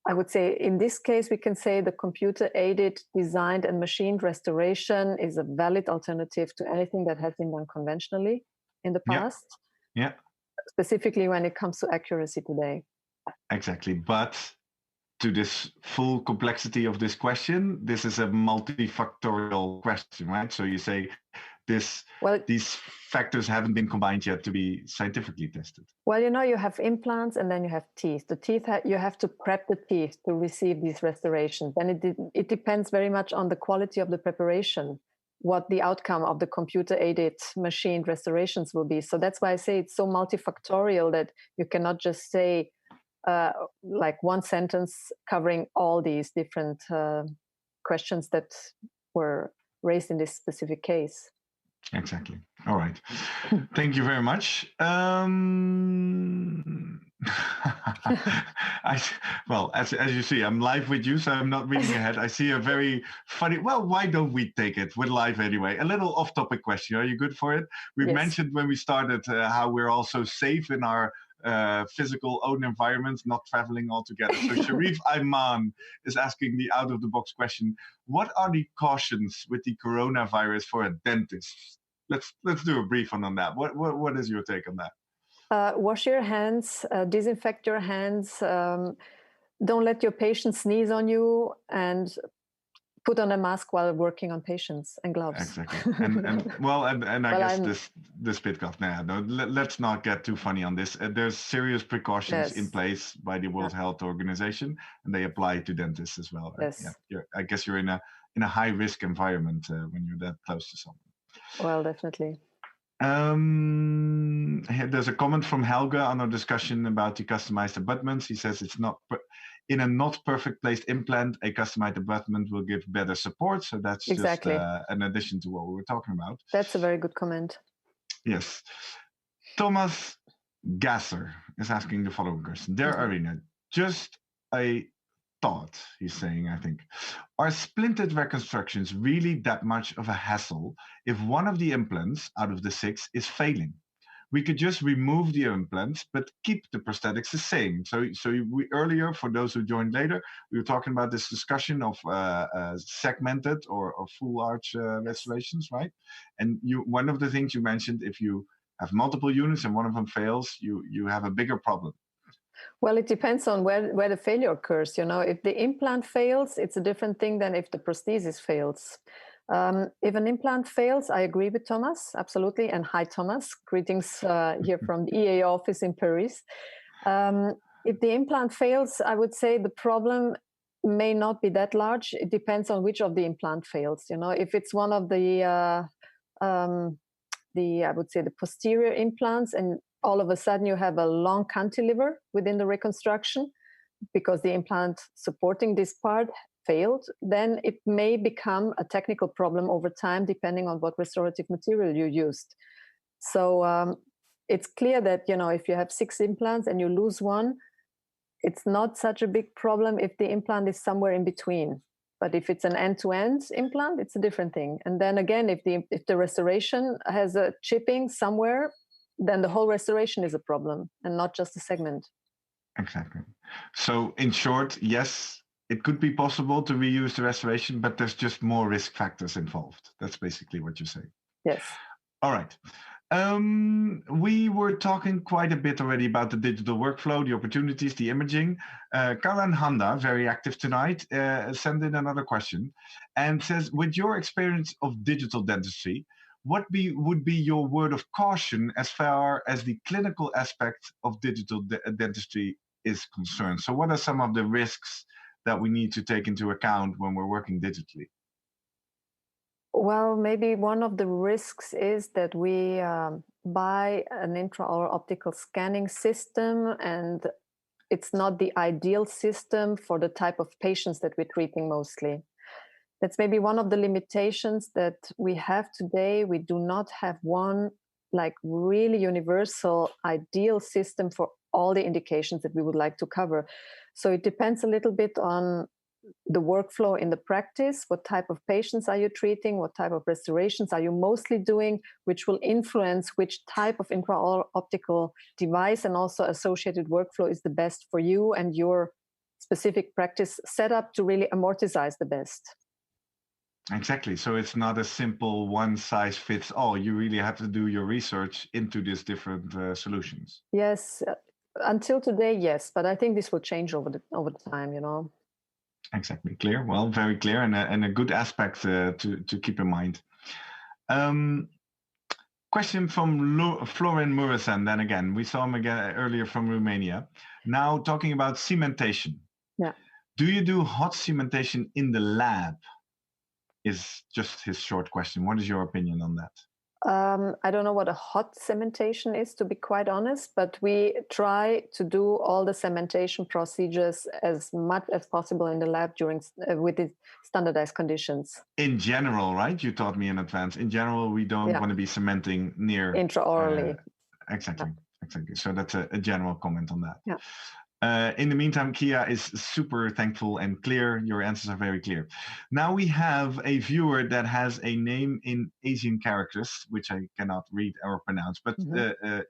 Speaker 2: I would say in this case, we can say the computer-aided, designed and machined restoration is a valid alternative to anything that has been done conventionally in the past.
Speaker 1: Yeah.
Speaker 2: Specifically when it comes to accuracy today. Exactly.
Speaker 1: But to this full complexity of this question, this is a multifactorial question, right? So you say these factors haven't been combined yet to be scientifically tested.
Speaker 2: Well, you have implants and then you have teeth. The teeth, you have to prep the teeth to receive these restorations. And it depends very much on the quality of the preparation, what the outcome of the computer-aided machined restorations will be. So that's why I say it's so multifactorial that you cannot just say like one sentence covering all these different questions that were raised in this specific case.
Speaker 1: Exactly. All right. Thank you very much. Well, as you see, I'm live with you, so I'm not reading ahead. I see a very funny, well, why don't we take it? We're live anyway. A little off-topic question. Are you good for it? We mentioned when we started how we're also safe in our physical own environment, not traveling altogether. So Sharif Ayman is asking the out-of-the-box question: what are the cautions with the coronavirus for a dentist? Let's do a brief one on that. What is your take on that?
Speaker 2: Wash your hands, disinfect your hands. Don't let your patient sneeze on you, and put on a mask while working on patients, and gloves.
Speaker 1: Exactly. And I guess the spit cough. No, let's not get too funny on this. There's serious precautions in place by the World Health Organization, and they apply to dentists as well. Right?
Speaker 2: Yes.
Speaker 1: Yeah. I guess you're in a high risk environment when you're that close to someone.
Speaker 2: Well, definitely.
Speaker 1: There's a comment from Helga on our discussion about the customized abutments. He says it's not in a not perfect placed implant, a customized abutment will give better support. So that's
Speaker 2: exactly.
Speaker 1: just an addition to what we were talking about.
Speaker 2: That's a very good comment.
Speaker 1: Yes. Thomas Gasser is asking the following question. Dear Irena, just a thought, he's saying, I think. Are splintered reconstructions really that much of a hassle if one of the implants out of the 6 is failing? We could just remove the implants, but keep the prosthetics the same. So we earlier, for those who joined later, we were talking about this discussion of segmented or full arch restorations, right? And one of the things you mentioned, if you have multiple units and one of them fails, you have a bigger problem.
Speaker 2: Well, it depends on where the failure occurs. If the implant fails, it's a different thing than if the prosthesis fails. If an implant fails, I agree with Thomas, absolutely. And hi, Thomas. Greetings here from the EA office in Paris. If the implant fails, I would say the problem may not be that large. It depends on which of the implant fails. If it's one of I would say the posterior implants, and all of a sudden you have a long cantilever within the reconstruction because the implant supporting this part failed, then it may become a technical problem over time, depending on what restorative material you used. So it's clear that, if you have 6 implants and you lose one, it's not such a big problem if the implant is somewhere in between. But if it's an end-to-end implant, it's a different thing. And then again, if the restoration has a chipping somewhere, then the whole restoration is a problem and not just a segment.
Speaker 1: Exactly. So in short, yes, it could be possible to reuse the restoration, but there's just more risk factors involved. That's basically what you're saying.
Speaker 2: Yes.
Speaker 1: All right. We were talking quite a bit already about the digital workflow, the opportunities, the imaging. Karan Handa, very active tonight, sent in another question and says, with your experience of digital dentistry, what would be your word of caution as far as the clinical aspect of digital dentistry is concerned? So what are some of the risks that we need to take into account when we're working digitally?
Speaker 2: Well, maybe one of the risks is that we buy an intraoral optical scanning system, and it's not the ideal system for the type of patients that we're treating mostly. That's maybe one of the limitations that we have today. We do not have one really universal ideal system for all the indications that we would like to cover. So it depends a little bit on the workflow in the practice. What type of patients are you treating? What type of restorations are you mostly doing? Which will influence which type of intraoral optical device and also associated workflow is the best for you and your specific practice setup to really amortize the best.
Speaker 1: Exactly. So it's not a simple one size fits all. You really have to do your research into these different solutions.
Speaker 2: Yes. Until today, yes. But I think this will change over the time,
Speaker 1: Exactly. Clear. Well, very clear and a good aspect to keep in mind. Question from Florin Murasan. Then again, we saw him again earlier from Romania. Now talking about cementation.
Speaker 2: Yeah.
Speaker 1: Do you do hot cementation in the lab? Is just his short question. What is your opinion on that?
Speaker 2: I don't know what a hot cementation is, to be quite honest, but we try to do all the cementation procedures as much as possible in the lab with the standardized conditions.
Speaker 1: In general, right? You taught me in advance. In general, we don't want to be cementing near
Speaker 2: intraorally.
Speaker 1: Exactly. So that's a general comment on that.
Speaker 2: Yeah.
Speaker 1: In the meantime, Kia is super thankful and clear. Your answers are very clear. Now we have a viewer that has a name in Asian characters, which I cannot read or pronounce, but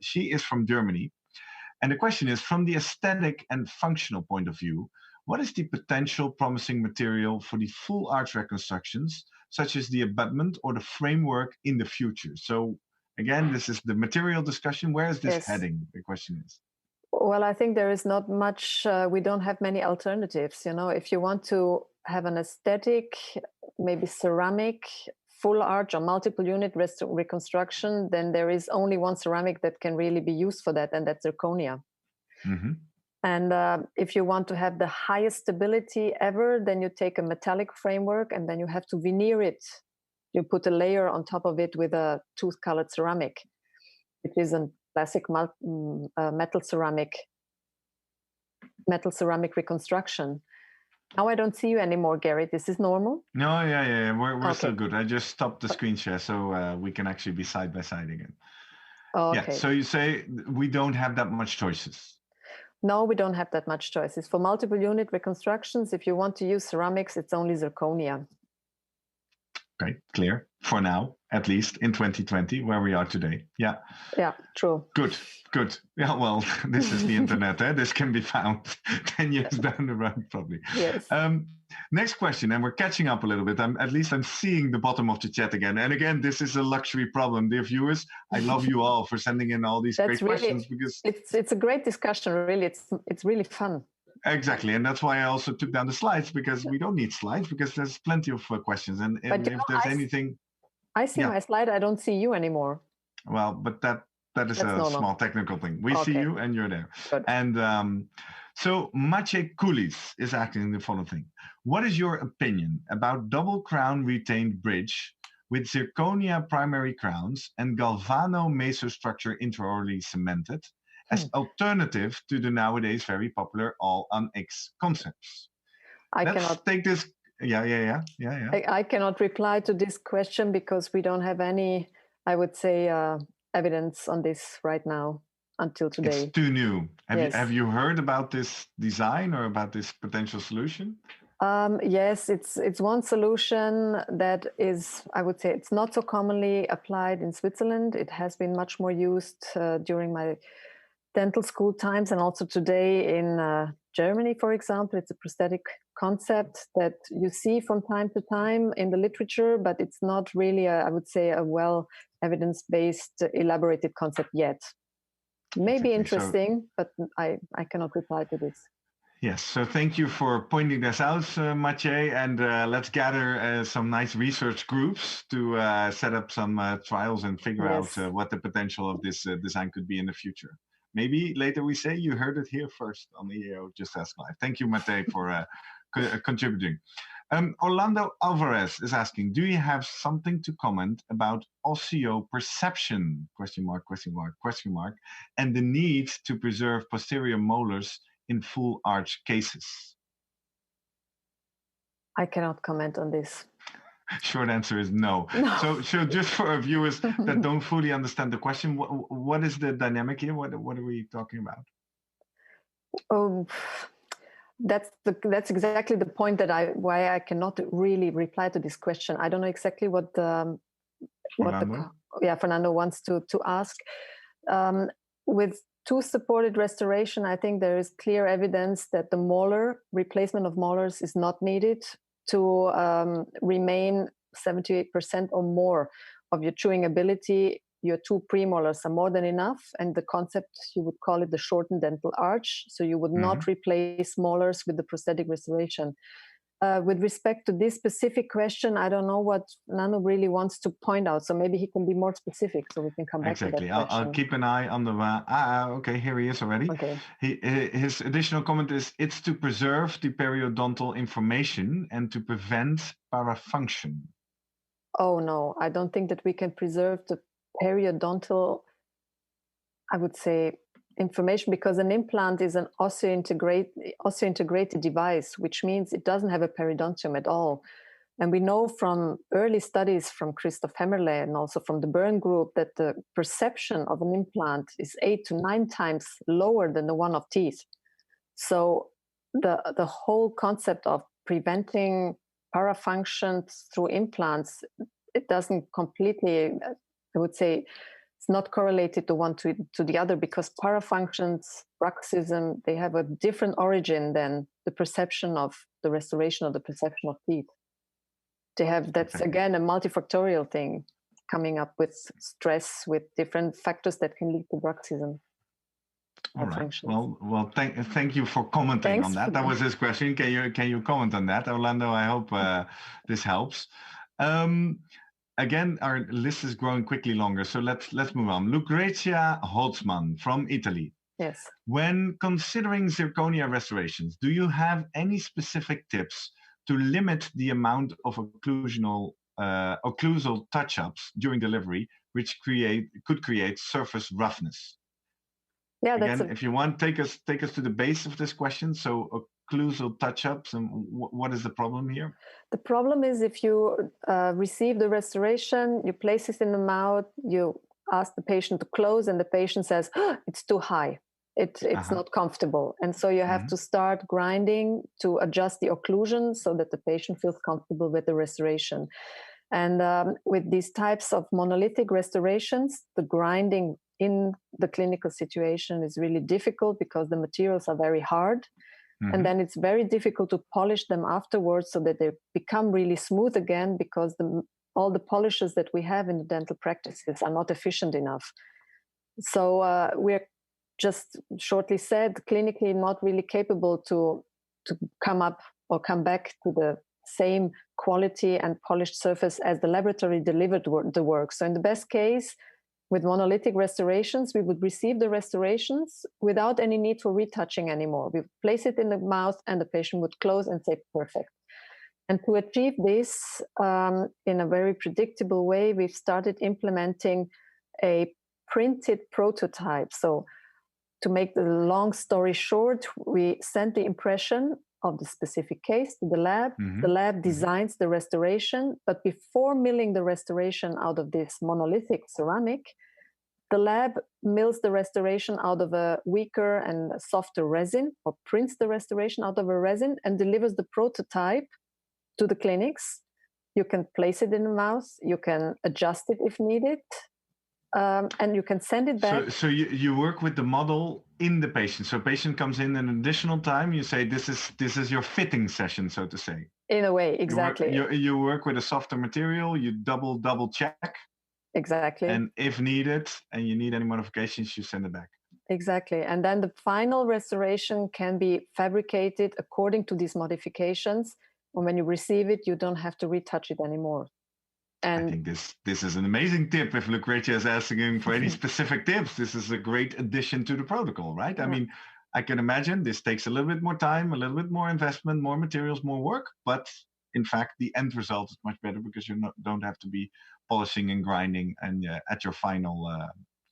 Speaker 1: she is from Germany. And the question is, from the aesthetic and functional point of view, what is the potential promising material for the full arch reconstructions, such as the abutment or the framework in the future? So again, this is the material discussion. Where is this heading? The question is.
Speaker 2: Well, I think there is not much, we don't have many alternatives. If you want to have an aesthetic, maybe ceramic, full arch or multiple unit reconstruction, then there is only one ceramic that can really be used for that, and that's zirconia.
Speaker 1: Mm-hmm.
Speaker 2: And if you want to have the highest stability ever, then you take a metallic framework and then you have to veneer it. You put a layer on top of it with a tooth-colored ceramic. which is a classic metal ceramic reconstruction. Now I don't see you anymore, Gerrit. Is this normal?
Speaker 1: No, yeah. We're
Speaker 2: Okay.
Speaker 1: still good. I just stopped the screen share so we can actually be side by side again.
Speaker 2: Okay.
Speaker 1: Yeah. So you say we don't have that much choices.
Speaker 2: No, we don't have that much choices. For multiple unit reconstructions, if you want to use ceramics, it's only zirconia.
Speaker 1: Okay, clear. For now, at least in 2020, where we are today. Yeah.
Speaker 2: Yeah, true.
Speaker 1: Good. Yeah, well, this is the internet. This can be found 10 years down the road, probably.
Speaker 2: Yes.
Speaker 1: Next question, and we're catching up a little bit. At least I'm seeing the bottom of the chat again. And again, this is a luxury problem, dear viewers. I love you all for sending in all these great questions, because
Speaker 2: it's a great discussion. Really, it's really fun.
Speaker 1: Exactly, and that's why I also took down the slides, because we don't need slides, because there's plenty of questions. And if there's anything,
Speaker 2: I see my slide. I don't see you anymore.
Speaker 1: Well, but that is a normal. Small technical thing. We see you, and you're there.
Speaker 2: Good.
Speaker 1: And so Maciej Kulis is asking the following thing: what is your opinion about double crown retained bridge with zirconia primary crowns and galvano mesostructure intraorally cemented, as alternative to the nowadays very popular all-on-X concepts? Let's take this. Yeah.
Speaker 2: I cannot reply to this question because we don't have any, I would say, evidence on this right now until today.
Speaker 1: It's too new. Have you heard about this design or about this potential solution?
Speaker 2: Yes, it's one solution that is, I would say, it's not so commonly applied in Switzerland. It has been much more used during my dental school times, and also today in Germany, for example. It's a prosthetic concept that you see from time to time in the literature, but it's not really, I would say, a well evidence-based elaborated concept yet. Maybe interesting, but I cannot reply to this.
Speaker 1: Yes, so thank you for pointing this out, Maciej, and let's gather some nice research groups to set up some trials and figure out what the potential of this design could be in the future. Maybe later we say you heard it here first on the EO Just Ask Live. Thank you, Maciej, for contributing. Orlando Alvarez is asking, do you have something to comment about osseoperception, ? And the need to preserve posterior molars in full arch cases?
Speaker 2: I cannot comment on this.
Speaker 1: Short answer is no. So just for our viewers that don't fully understand the question, what is the dynamic here? What are we talking about?
Speaker 2: That's exactly the point that why I cannot really reply to this question. I don't know exactly what Fernando wants to ask. With tooth supported restoration, I think there is clear evidence that the replacement of molars is not needed to remain 78% or more of your chewing ability. Your two premolars are more than enough, and the concept, you would call it the shortened dental arch, so you would not replace molars with the prosthetic restoration. With respect to this specific question, I don't know what Nano really wants to point out, so maybe he can be more specific so we can come back to that question.
Speaker 1: I'll keep an eye on the... okay, here he is already.
Speaker 2: Okay.
Speaker 1: His additional comment is, it's to preserve the periodontal information and to prevent parafunction.
Speaker 2: Oh, no, I don't think that we can preserve the periodontal, I would say, information, because an implant is an osseointegrated device, which means it doesn't have a periodontium at all. And we know from early studies from Christoph Hämmerle and also from the Bern group that the perception of an implant is 8 to 9 times lower than the one of teeth. So the whole concept of preventing parafunctions through implants, it doesn't completely, I would say, it's not correlated the one to the other, because parafunctions, bruxism, they have a different origin than the perception of the restoration of the perception of teeth. They have, that's again a multifactorial thing coming up with stress, with different factors that can lead to bruxism.
Speaker 1: All right. Well, thank you for commenting on that. That was his question. Can you comment on that, Orlando? I hope this helps. Again, our list is growing quickly longer, so let's move on. Lucrezia Holtzman from Italy.
Speaker 2: Yes.
Speaker 1: When considering zirconia restorations, do you have any specific tips to limit the amount of occlusal touch-ups during delivery which could create surface roughness.
Speaker 2: Yeah,
Speaker 1: Again, if you want, take us to the base of this question. So occlusal touch-ups, and what is the problem here?
Speaker 2: The problem is if you receive the restoration, you place it in the mouth, you ask the patient to close, and the patient says, oh, it's too high. It's not comfortable. And so you have to start grinding to adjust the occlusion so that the patient feels comfortable with the restoration. And with these types of monolithic restorations, the grinding in the clinical situation is really difficult because the materials are very hard. And then it's very difficult to polish them afterwards so that they become really smooth again, because all the polishes that we have in the dental practices are not efficient enough. So we're just shortly said, clinically not really capable to come up or come back to the same quality and polished surface as the laboratory delivered the work. So in the best case, with monolithic restorations, we would receive the restorations without any need for retouching anymore. We would place it in the mouth and the patient would close and say, perfect. And to achieve this in a very predictable way, we've started implementing a printed prototype. So to make the long story short, we send the impression of the specific case to the lab. The lab designs the restoration, but before milling the restoration out of this monolithic ceramic, the lab mills the restoration out of a weaker and softer resin, or prints the restoration out of a resin and delivers the prototype to the clinics. You can place it in the mouth, you can adjust it if needed, and you can send it back.
Speaker 1: So you work with the model in the patient. So patient comes in an additional time, you say this is your fitting session, so to say.
Speaker 2: In a way, exactly.
Speaker 1: You work with a softer material, you double check.
Speaker 2: Exactly.
Speaker 1: And if needed, and you need any modifications, you send it back.
Speaker 2: Exactly. And then the final restoration can be fabricated according to these modifications. And when you receive it, you don't have to retouch it anymore. And
Speaker 1: I think this is an amazing tip. If Lucretia is asking for any specific tips, this is a great addition to the protocol, right? Yeah. I mean, I can imagine this takes a little bit more time, a little bit more investment, more materials, more work, but in fact, the end result is much better because you don't have to be polishing and grinding and at your final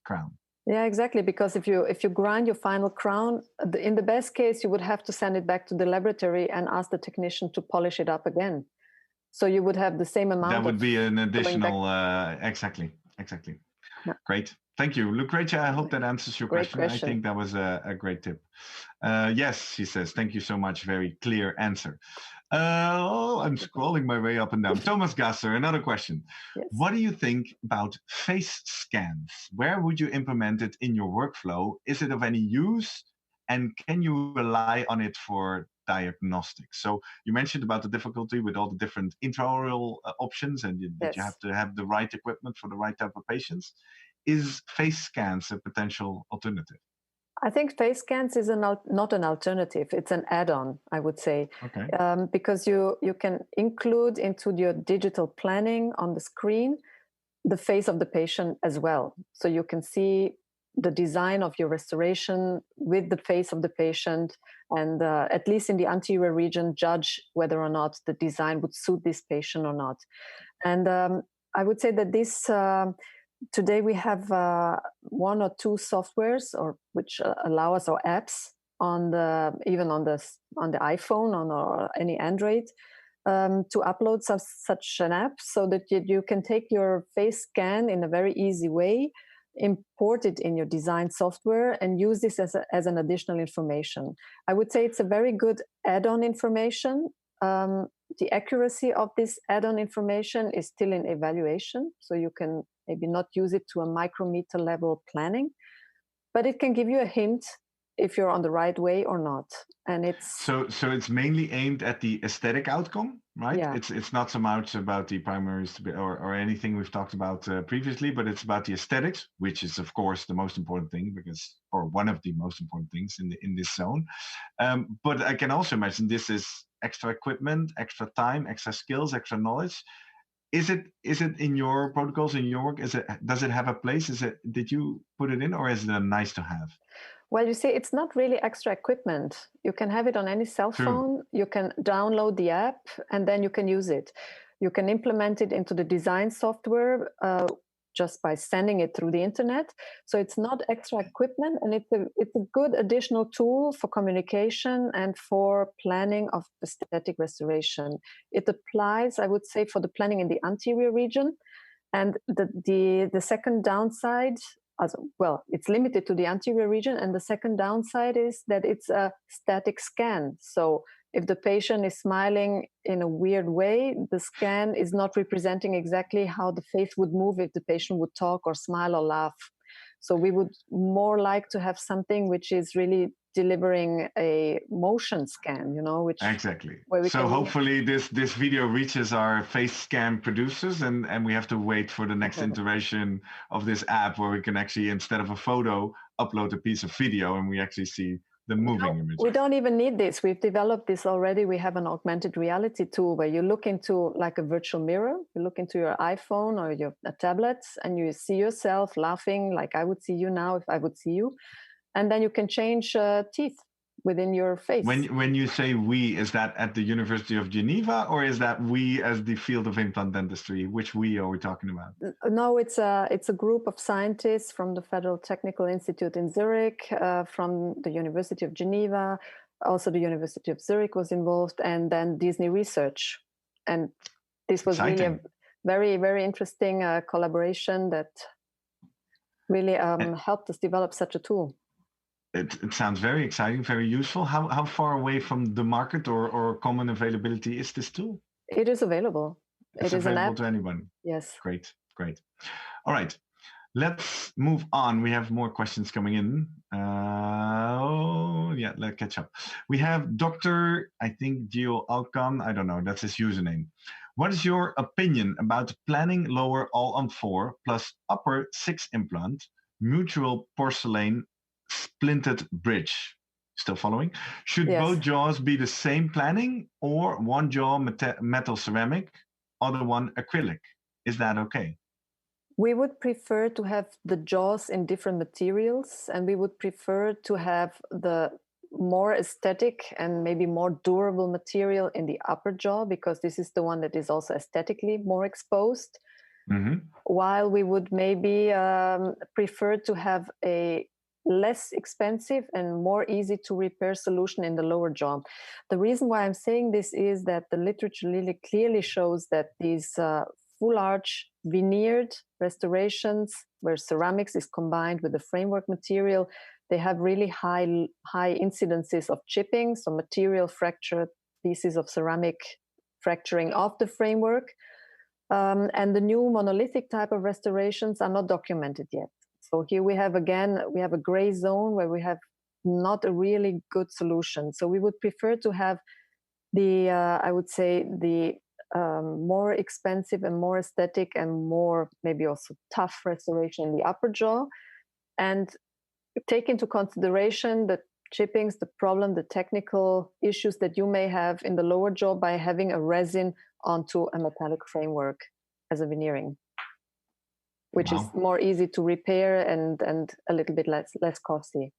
Speaker 1: crown.
Speaker 2: Yeah, exactly. Because if you grind your final crown, in the best case, you would have to send it back to the laboratory and ask the technician to polish it up again. So you would have the same amount.
Speaker 1: That would be an additional, exactly. Yeah. Great. Thank you. Lucretia, I hope that answers your question. I think that was a great tip. Yes, she says, thank you so much. Very clear answer. I'm scrolling my way up and down. Thomas Gasser, another question. Yes. What do you think about face scans? Where would you implement it in your workflow? Is it of any use? And can you rely on it for diagnostics? So you mentioned about the difficulty with all the different intraoral options and that you have to have the right equipment for the right type of patients. Is face scans a potential alternative?
Speaker 2: I think face scans is not an alternative. It's an add-on, I would say.
Speaker 1: Okay.
Speaker 2: Because you can include into your digital planning on the screen the face of the patient as well. So you can see the design of your restoration with the face of the patient, and at least in the anterior region, judge whether or not the design would suit this patient or not. And I would say that this today we have one or two softwares which allow us, or apps on even on the iPhone or any Android to upload such an app, so that you can take your face scan in a very easy way, import it in your design software, and use this as an additional information. I would say it's a very good add-on information. The accuracy of this add-on information is still in evaluation, so you can maybe not use it to a micrometer level planning, but it can give you a hint if you're on the right way or not. And it's
Speaker 1: so it's mainly aimed at the aesthetic outcome, right?
Speaker 2: Yeah.
Speaker 1: It's not so much about the primary or anything we've talked about previously, but it's about the aesthetics, which is of course the most important thing, or one of the most important things in this zone. But I can also imagine this is extra equipment, extra time, extra skills, extra knowledge. Is it in your protocols, in your work? Does it have a place? Did you put it in, or is it a nice to have?
Speaker 2: Well, you see, it's not really extra equipment. You can have it on any cell phone. You can download the app, and then you can use it. You can implement it into the design software, just by sending it through the internet. So it's not extra equipment, and it's a good additional tool for communication and for planning of aesthetic restoration. It applies, I would say, for the planning in the anterior region. And the second downside, well, it's limited to the anterior region. And the second downside is that it's a static scan. So if the patient is smiling in a weird way, the scan is not representing exactly how the face would move if the patient would talk or smile or laugh. So we would more like to have something which is really delivering a motion scan, which
Speaker 1: exactly. So hopefully this video reaches our face scan producers, and we have to wait for the next iteration of this app where we can actually, instead of a photo, upload a piece of video and we actually see the moving image.
Speaker 2: We don't even need this. We've developed this already. We have an augmented reality tool where you look into like a virtual mirror. You look into your iPhone or your tablet and you see yourself laughing like I would see you now if I would see you. And then you can change teeth within your face.
Speaker 1: When you say we, is that at the University of Geneva, or is that we as the field of implant dentistry? Which we are we talking about?
Speaker 2: No, it's a group of scientists from the Federal Technical Institute in Zurich, from the University of Geneva, also the University of Zurich was involved, and then Disney Research. And this was really a very, very interesting collaboration that really helped us develop such a tool.
Speaker 1: It sounds very exciting, very useful. How far away from the market or common availability is this tool?
Speaker 2: It is available.
Speaker 1: It's available to anyone.
Speaker 2: Yes.
Speaker 1: Great. All right. Let's move on. We have more questions coming in. Let's catch up. We have Dr. I think Gio Alkan. I don't know. That's his username. What is your opinion about planning lower all-on-4 plus upper 6 implant, mutual porcelain splinted bridge? Still following? Should both jaws be the same planning, or one jaw metal ceramic, other one acrylic? Is that okay?
Speaker 2: We would prefer to have the jaws in different materials, and we would prefer to have the more aesthetic and maybe more durable material in the upper jaw, because this is the one that is also aesthetically more exposed. Mm-hmm. While we would maybe prefer to have a less expensive and more easy to repair solution in the lower jaw. The reason why I'm saying this is that the literature really clearly shows that these full arch veneered restorations, where ceramics is combined with the framework material, they have really high incidences of chipping, so material fracture, pieces of ceramic fracturing off the framework. And the new monolithic type of restorations are not documented yet. So here we have a gray zone where we have not a really good solution. So we would prefer to have the, I would say, the more expensive and more aesthetic and more maybe also tough restoration in the upper jaw, and take into consideration the chippings, the problem, the technical issues that you may have in the lower jaw by having a resin onto a metallic framework as a veneering, which is more easy to repair and a little bit less costly.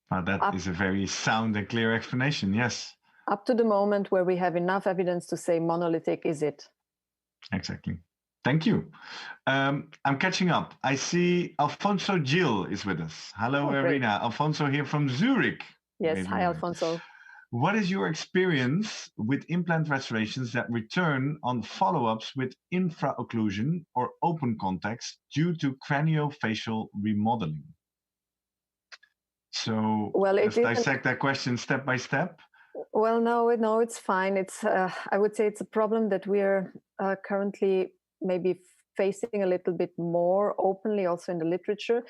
Speaker 1: That is a very sound and clear explanation, yes.
Speaker 2: Up to the moment where we have enough evidence to say monolithic is it.
Speaker 1: Exactly. Thank you. I'm catching up. I see Alfonso Gil is with us. Hello, Irena. Alfonso here from Zurich.
Speaker 2: Yes, hi, Alfonso.
Speaker 1: What is your experience with implant restorations that return on follow-ups with infraocclusion or open contacts due to craniofacial remodeling? So let's dissect that question step by step.
Speaker 2: Well, no, it's fine. It's I would say it's a problem that we're currently maybe facing a little bit more openly also in the literature.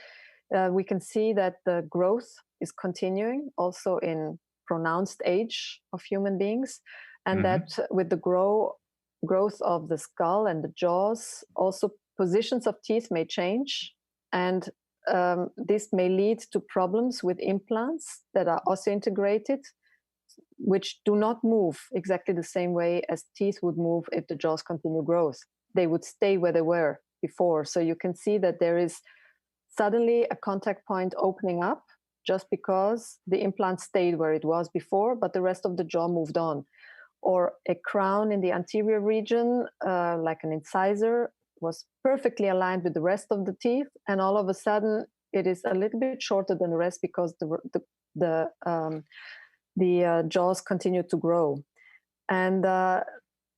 Speaker 2: We can see that the growth is continuing also in pronounced age of human beings, and that with the growth of the skull and the jaws, also positions of teeth may change, and this may lead to problems with implants that are osseointegrated, which do not move exactly the same way as teeth would move if the jaws continue growth. They would stay where they were before. So you can see that there is suddenly a contact point opening up just because the implant stayed where it was before, but the rest of the jaw moved on. Or a crown in the anterior region, like an incisor, was perfectly aligned with the rest of the teeth, and all of a sudden it is a little bit shorter than the rest because the jaws continue to grow. And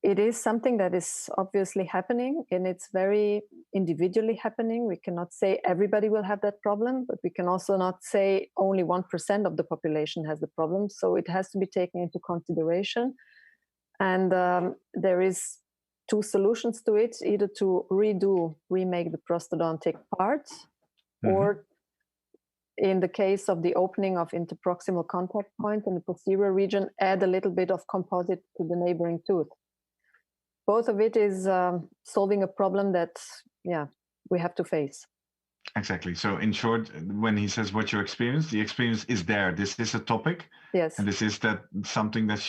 Speaker 2: it is something that is obviously happening, and it's very individually happening. We cannot say everybody will have that problem, but we can also not say only 1% of the population has the problem. So it has to be taken into consideration. And there is two solutions to it: either to remake the prosthodontic part, or in the case of the opening of interproximal contact point in the posterior region, add a little bit of composite to the neighboring tooth. Both of it is solving a problem that, we have to face.
Speaker 1: Exactly. So in short, when he says what your experience, the experience is there. This is a topic.
Speaker 2: Yes.
Speaker 1: And this is something that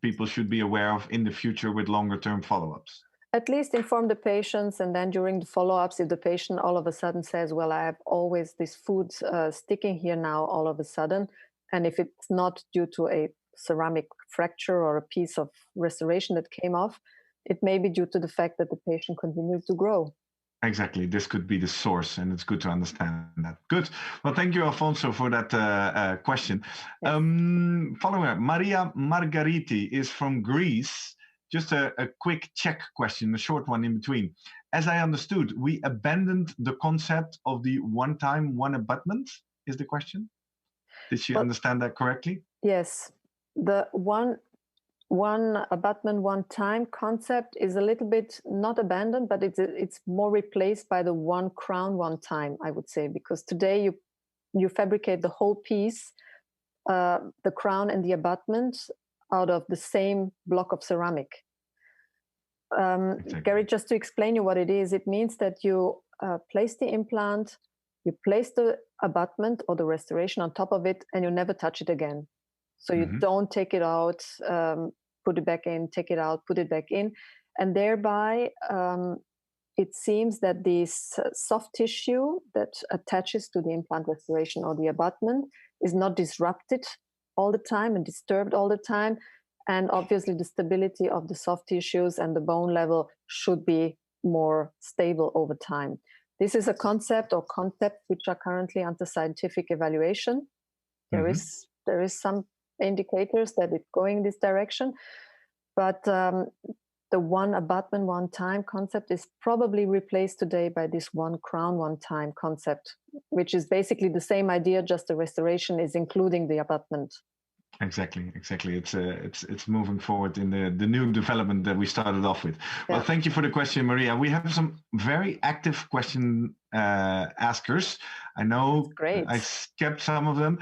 Speaker 1: people should be aware of in the future with longer term follow-ups.
Speaker 2: At least inform the patients, and then during the follow-ups, if the patient all of a sudden says, well, I have always this food sticking here now all of a sudden, and if it's not due to a ceramic fracture or a piece of restoration that came off, it may be due to the fact that the patient continued to grow.
Speaker 1: Exactly. This could be the source, and it's good to understand that. Good. Well, thank you, Alfonso, for that question.
Speaker 2: Yes.
Speaker 1: Following up, Maria Margariti is from Greece. Just a quick check question, a short one in between. As I understood, we abandoned the concept of the one-time, one abutment, is the question? Did she understand that correctly?
Speaker 2: Yes. The one abutment, one time concept is a little bit not abandoned, but it's more replaced by the one crown, one time, I would say, because today you fabricate the whole piece, the crown and the abutment, out of the same block of ceramic.
Speaker 1: Exactly.
Speaker 2: Gerrit, just to explain you what it is, it means that you place the implant, you place the abutment or the restoration on top of it, and you never touch it again. So you don't take it out, put it back in, take it out, put it back in. And thereby, it seems that this soft tissue that attaches to the implant restoration or the abutment is not disrupted all the time and disturbed all the time. And obviously the stability of the soft tissues and the bone level should be more stable over time. This is a concept or concepts which are currently under scientific evaluation. There is some indicators that it's going this direction, but the one abutment, one time concept is probably replaced today by this one crown, one time concept, which is basically the same idea, just the restoration is including the abutment. Exactly.
Speaker 1: It's moving forward in the new development that we started off with. Yeah. Well, thank you for the question, Maria. We have some very active question askers. I know I skipped some of them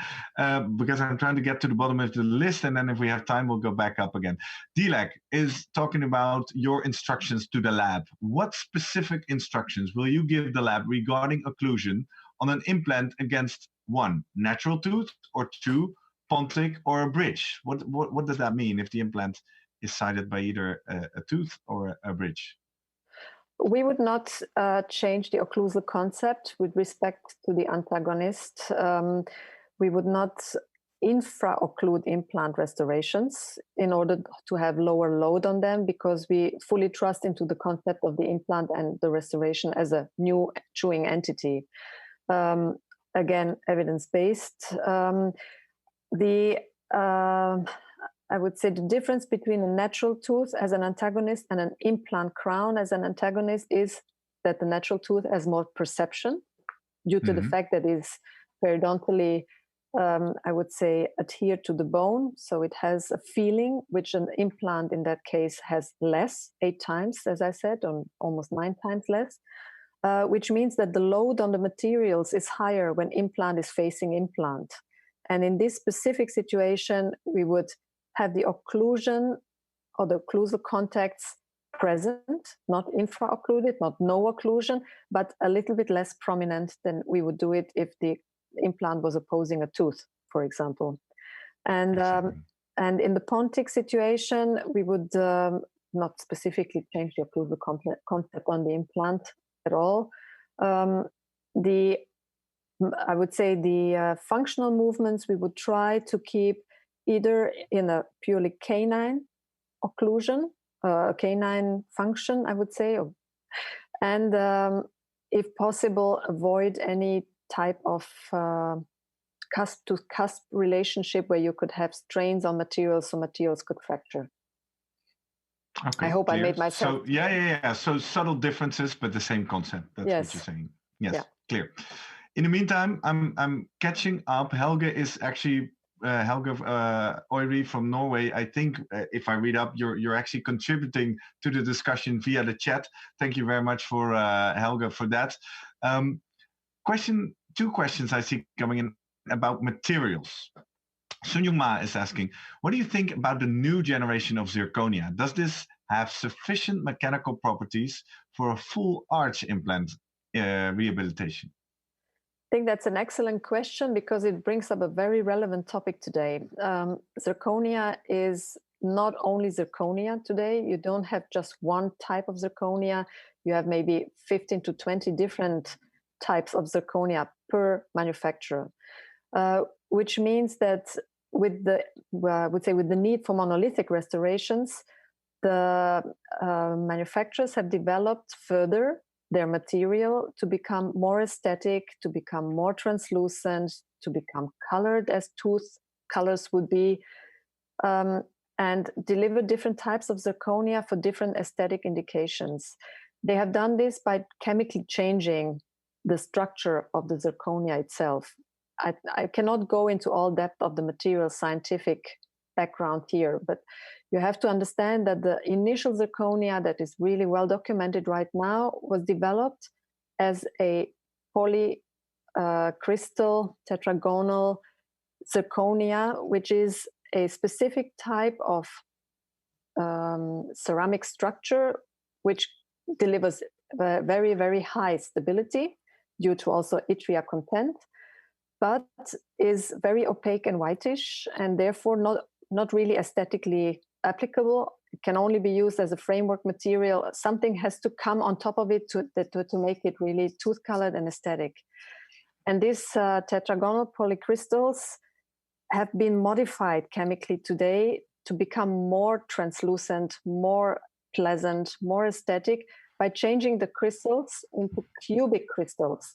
Speaker 1: because I'm trying to get to the bottom of the list, and then if we have time, we'll go back up again. Dilek is talking about your instructions to the lab. What specific instructions will you give the lab regarding occlusion on an implant against 1, natural tooth, or 2, pontic, or a bridge? What does that mean if the implant is sided by either a tooth or a bridge?
Speaker 2: We would not change the occlusal concept with respect to the antagonist. We would not infra-occlude implant restorations in order to have lower load on them, because we fully trust into the concept of the implant and the restoration as a new chewing entity. Again, evidence-based. I would say the difference between a natural tooth as an antagonist and an implant crown as an antagonist is that the natural tooth has more perception due to the fact that it's periodontally, I would say, adhered to the bone. So it has a feeling, which an implant in that case has less, 8 times, as I said, or almost 9 times less, which means that the load on the materials is higher when implant is facing implant. And in this specific situation, we would have the occlusion or the occlusal contacts present, not infra-occluded, not no occlusion, but a little bit less prominent than we would do it if the implant was opposing a tooth, for example. And in the pontic situation, we would not specifically change the occlusal concept on the implant at all. I would say the functional movements we would try to keep either in a purely canine occlusion, canine function, I would say, and if possible, avoid any type of cusp to cusp relationship where you could have strains on materials, so materials could fracture.
Speaker 1: Okay,
Speaker 2: I hope
Speaker 1: clear.
Speaker 2: I made myself.
Speaker 1: So yeah. So subtle differences, but the same concept. That's
Speaker 2: Yes.
Speaker 1: what you're saying. Yes,
Speaker 2: Yeah.
Speaker 1: clear. In the meantime, I'm catching up. Helge is actually Helge Øyri from Norway. I think if I read up, you're actually contributing to the discussion via the chat. Thank you very much for Helge for that. Two questions I see coming in about materials. Sun Ma is asking, what do you think about the new generation of zirconia? Does this have sufficient mechanical properties for a full arch implant rehabilitation?
Speaker 2: I think that's an excellent question because it brings up a very relevant topic today. Zirconia is not only zirconia today. You don't have just one type of zirconia. You have maybe 15 to 20 different types of zirconia per manufacturer, which means that with the with the need for monolithic restorations, the manufacturers have developed further their material to become more aesthetic, to become more translucent, to become colored as tooth colors would be, and deliver different types of zirconia for different aesthetic indications. They have done this by chemically changing the structure of the zirconia itself. I cannot go into all depth of the material scientific background here, but you have to understand that the initial zirconia that is really well documented right now was developed as a polycrystal tetragonal zirconia, which is a specific type of ceramic structure which delivers very, very high stability due to also yttria content, but is very opaque and whitish, and therefore not really aesthetically applicable. It can only be used as a framework material. Something has to come on top of it to make it really tooth colored and aesthetic. And these tetragonal polycrystals have been modified chemically today to become more translucent, more pleasant, more aesthetic by changing the crystals into cubic crystals.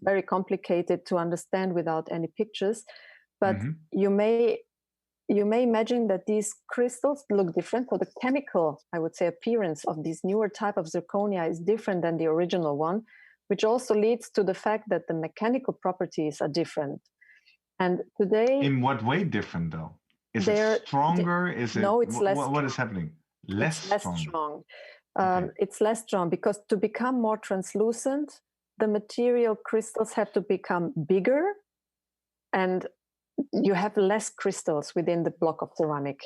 Speaker 2: Very complicated to understand without any pictures, but you may imagine that these crystals look different. So the chemical, I would say, appearance of this newer type of zirconia is different than the original one, which also leads to the fact that the mechanical properties are different. And today,
Speaker 1: in what way different though? Is it stronger? Is it
Speaker 2: no? It's less.
Speaker 1: What is happening?
Speaker 2: It's less strong.
Speaker 1: Okay.
Speaker 2: It's less strong because to become more translucent, the material crystals have to become bigger, and you have less crystals within the block of ceramic.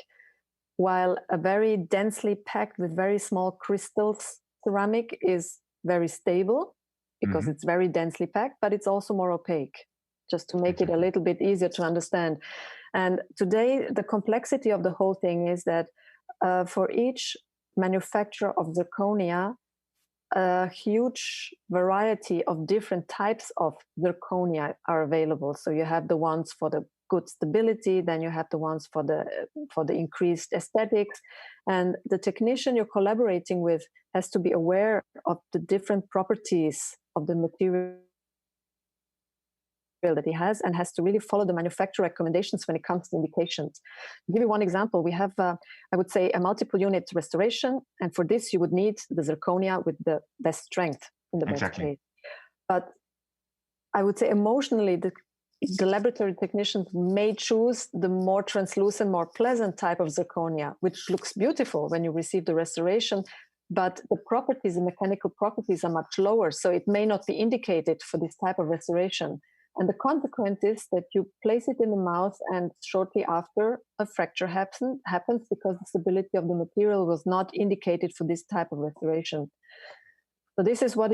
Speaker 2: While a very densely packed with very small crystals ceramic is very stable because it's very densely packed, but it's also more opaque, just to make it a little bit easier to understand. And today, the complexity of the whole thing is that for each manufacturer of zirconia, a huge variety of different types of zirconia are available. So you have the ones for the good stability, then you have the ones for the increased aesthetics, and the technician you're collaborating with has to be aware of the different properties of the material that he has, and has to really follow the manufacturer recommendations when it comes to indications. To give you one example, we have, I would say, a multiple unit restoration, and for this you would need the zirconia with the best strength in the best case. But I would say emotionally, the laboratory technicians may choose the more translucent, more pleasant type of zirconia, which looks beautiful when you receive the restoration, but the properties, the mechanical properties are much lower, so it may not be indicated for this type of restoration. And the consequence is that you place it in the mouth, and shortly after, a fracture happens because the stability of the material was not indicated for this type of restoration. So this is what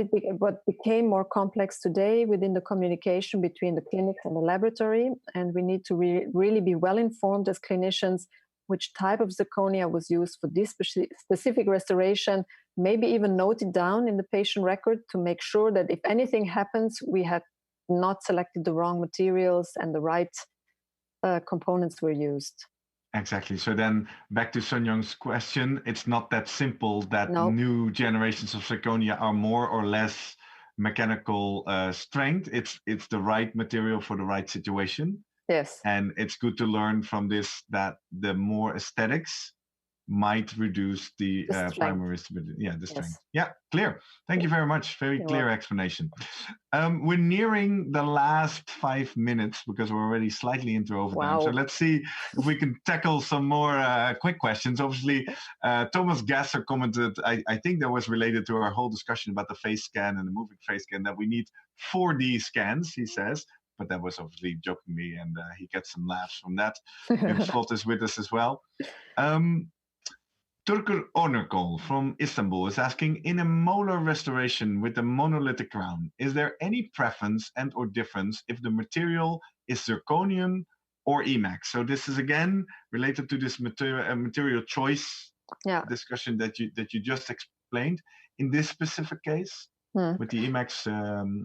Speaker 2: became more complex today within the communication between the clinics and the laboratory, and we need to really be well informed as clinicians which type of zirconia was used for this specific restoration, maybe even note it down in the patient record to make sure that if anything happens, we have not selected the wrong materials and the right components were used.
Speaker 1: Exactly. So then back to Sun Young's question, it's not that simple that
Speaker 2: No.
Speaker 1: new generations of zirconia are more or less mechanical strength. It's the right material for the right situation.
Speaker 2: Yes.
Speaker 1: And it's good to learn from this that the more aesthetics might reduce the primary stability. Yeah, the strength.
Speaker 2: Yes.
Speaker 1: Yeah, clear. Thank you very much. Very
Speaker 2: You're
Speaker 1: clear
Speaker 2: welcome.
Speaker 1: explanation. We're nearing the last 5 minutes because we're already slightly into overtime.
Speaker 2: Wow.
Speaker 1: So let's see if we can tackle some more quick questions. Obviously, Thomas Gasser commented, I think that was related to our whole discussion about the face scan and the moving face scan, that we need 4D scans, he says. But that was obviously jokingly, and he gets some laughs from that. Wim Slot is with us as well. Turkur Onerkol from Istanbul is asking, in a molar restoration with a monolithic crown, is there any preference and or difference if the material is zirconium or emax? So this is again related to this material choice discussion that you just explained. In this specific case, with the emax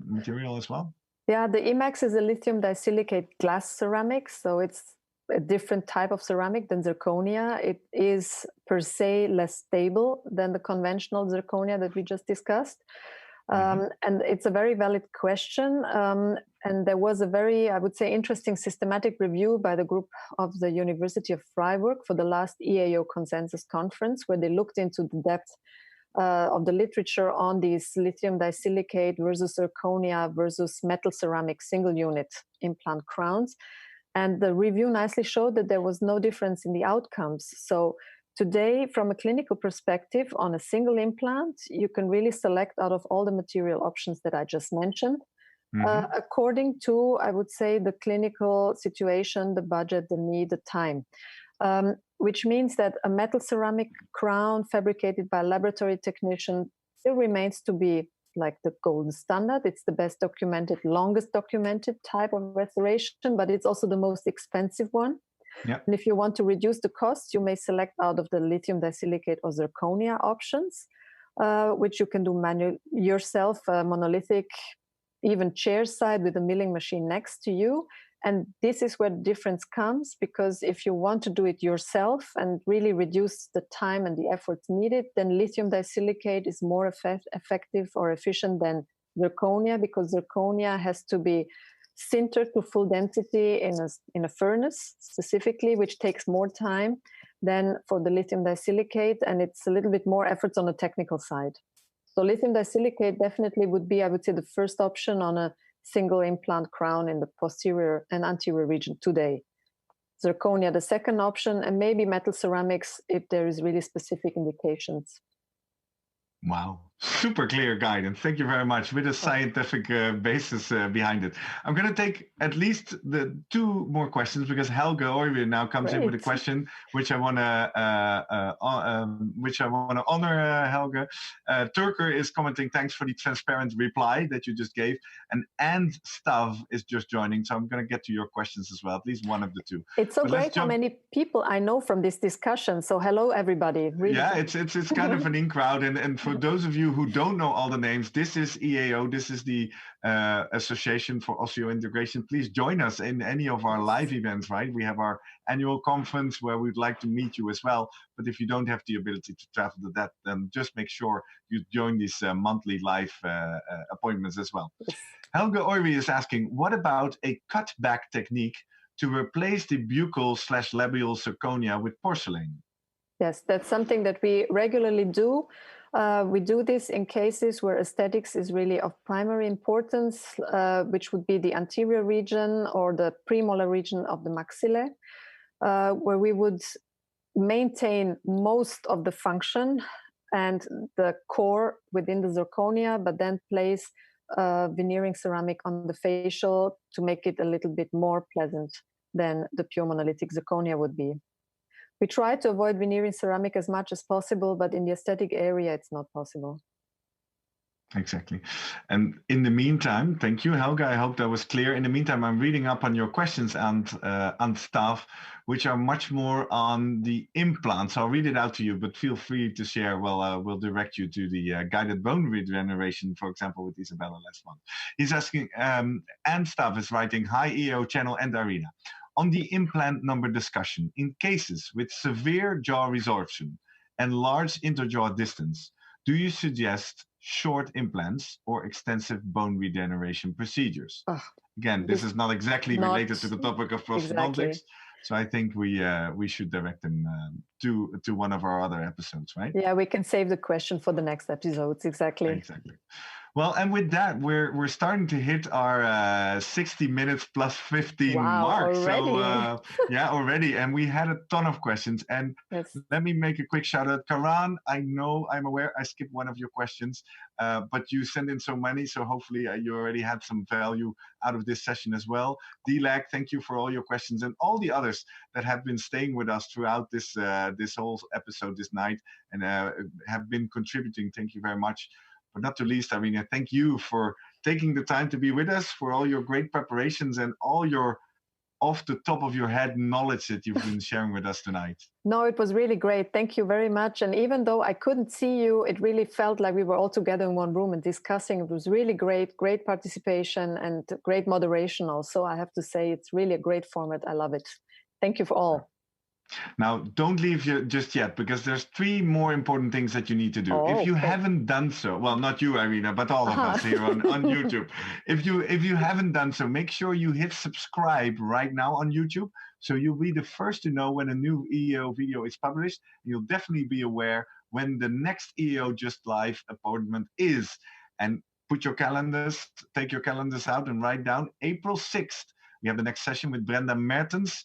Speaker 1: material as well?
Speaker 2: Yeah, the emax is a lithium disilicate glass ceramic, so it's a different type of ceramic than zirconia. It is per se less stable than the conventional zirconia that we just discussed. And it's a very valid question. And there was a very, I would say, interesting systematic review by the group of the University of Freiburg for the last EAO consensus conference, where they looked into the depth of the literature on these lithium disilicate versus zirconia versus metal ceramic single unit implant crowns. And the review nicely showed that there was no difference in the outcomes. So today, from a clinical perspective, on a single implant, you can really select out of all the material options that I just mentioned, according to, I would say, the clinical situation, the budget, the need, the time. Which means that a metal ceramic crown fabricated by a laboratory technician still remains to be like the golden standard. It's the best documented, longest documented type of restoration, but it's also the most expensive one.
Speaker 1: Yeah.
Speaker 2: And if you want to reduce the cost, you may select out of the lithium disilicate or zirconia options, which you can do yourself, monolithic, even chairside with a milling machine next to you. And this is where the difference comes, because if you want to do it yourself and really reduce the time and the efforts needed, then lithium disilicate is more effective or efficient than zirconia, because zirconia has to be sintered to full density in a furnace specifically, which takes more time than for the lithium disilicate, and it's a little bit more efforts on the technical side. So lithium disilicate definitely would be, I would say, the first option on a single implant crown in the posterior and anterior region today. Zirconia, the second option, and maybe metal ceramics if there is really specific indications.
Speaker 1: Wow, super clear guidance. Thank you very much, with a scientific basis behind it. I'm going to take at least the 2 more questions, because Helge Oive now comes in with a question which I want to honor. Helge Turker is commenting, thanks for the transparent reply that you just gave. And Stav is just joining, so I'm going to get to your questions as well, at least one of the 2.
Speaker 2: It's so great how many people I know from this discussion. So hello, everybody. Really.
Speaker 1: Yeah, it's kind of an in crowd, and for those of you who don't know all the names, this is EAO. This is the Association for Osseointegration. Please join us in any of our live events, right? We have our annual conference where we'd like to meet you as well. But if you don't have the ability to travel to that, then just make sure you join these monthly live appointments as well. Helge Oive is asking, what about a cutback technique to replace the buccal/labial zirconia with porcelain?
Speaker 2: Yes, that's something that we regularly do. We do this in cases where aesthetics is really of primary importance, which would be the anterior region or the premolar region of the maxillae, where we would maintain most of the function and the core within the zirconia, but then place veneering ceramic on the facial to make it a little bit more pleasant than the pure monolithic zirconia would be. We try to avoid veneering ceramic as much as possible, but in the aesthetic area, it's not possible.
Speaker 1: Exactly. And in the meantime, thank you, Helge. I hope that was clear. In the meantime, I'm reading up on your questions and staff, which are much more on the implants. I'll read it out to you, but feel free to share. Well, we'll direct you to the guided bone regeneration, for example, with Isabella last month. He's asking, and staff is writing, hi EO channel and Irena. On the implant number discussion, in cases with severe jaw resorption and large interjaw distance, do you suggest short implants or extensive bone regeneration procedures? Again, this is not exactly related to the topic of prosthodontics, so I think we should direct them to one of our other episodes, right?
Speaker 2: Yeah, we can save the question for the next episodes. Exactly.
Speaker 1: Exactly. Well, and with that, we're starting to hit our 60 minutes plus 15 mark.
Speaker 2: Already.
Speaker 1: So yeah, already. And we had a ton of questions. And let me make a quick shout out. Karan, I'm aware I skipped one of your questions, but you sent in so many. So hopefully you already had some value out of this session as well. DLAC, thank you for all your questions, and all the others that have been staying with us throughout this whole episode this night and have been contributing. Thank you very much. But not to least, Irena, thank you for taking the time to be with us, for all your great preparations and all your off the top of your head knowledge that you've been sharing with us tonight.
Speaker 2: No, it was really great. Thank you very much. And even though I couldn't see you, it really felt like we were all together in one room and discussing. It was really great participation and great moderation also. I have to say, it's really a great format. I love it. Thank you for all.
Speaker 1: Now, don't leave just yet, because there's 3 more important things that you need to do. If you haven't done so, well, not you, Irena, but all of us here on YouTube. If you haven't done so, make sure you hit subscribe right now on YouTube, so you'll be the first to know when a new EAO video is published. You'll definitely be aware when the next EAO Just Live appointment is. And take your calendars out and write down April 6th. We have the next session with Brenda Mertens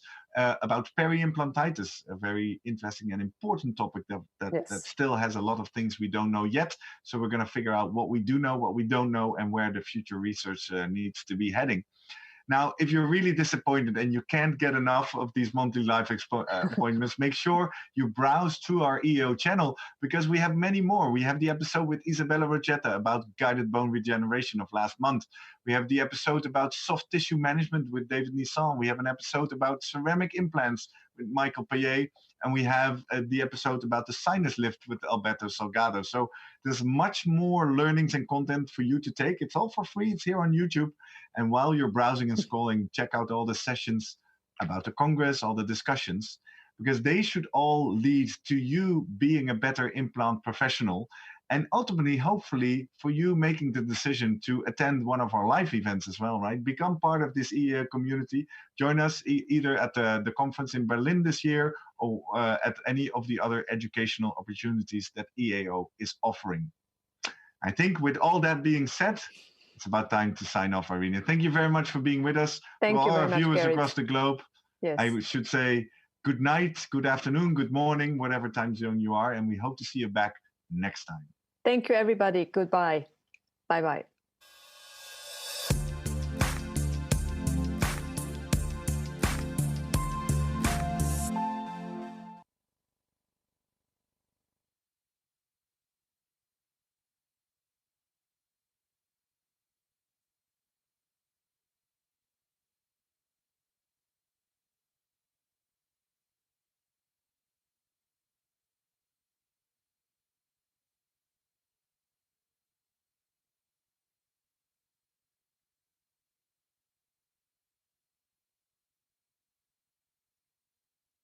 Speaker 1: about peri-implantitis, a very interesting and important topic that still has a lot of things we don't know yet. So we're going to figure out what we do know, what we don't know, and where the future research needs to be heading. Now, if you're really disappointed and you can't get enough of these monthly live appointments, make sure you browse through our EO channel, because we have many more. We have the episode with Isabella Rogetta about guided bone regeneration of last month. We have the episode about soft tissue management with David Nissan. We have an episode about ceramic implants with Michael Payet. And we have the episode about the sinus lift with Alberto Salgado. So there's much more learnings and content for you to take. It's all for free. It's here on YouTube. And while you're browsing and scrolling, check out all the sessions about the Congress, all the discussions, because they should all lead to you being a better implant professional. And ultimately, hopefully, for you making the decision to attend one of our live events as well, right? Become part of this EA community. Join us either at the conference in Berlin this year or at any of the other educational opportunities that EAO is offering. I think with all that being said, it's about time to sign off, Irena. Thank you very much for being with us.
Speaker 2: Thank you
Speaker 1: all our viewers
Speaker 2: Gerrit.
Speaker 1: Across the globe.
Speaker 2: Yes.
Speaker 1: I should say good night, good afternoon, good morning, whatever time zone you are. And we hope to see you back next time.
Speaker 2: Thank you, everybody. Goodbye. Bye-bye.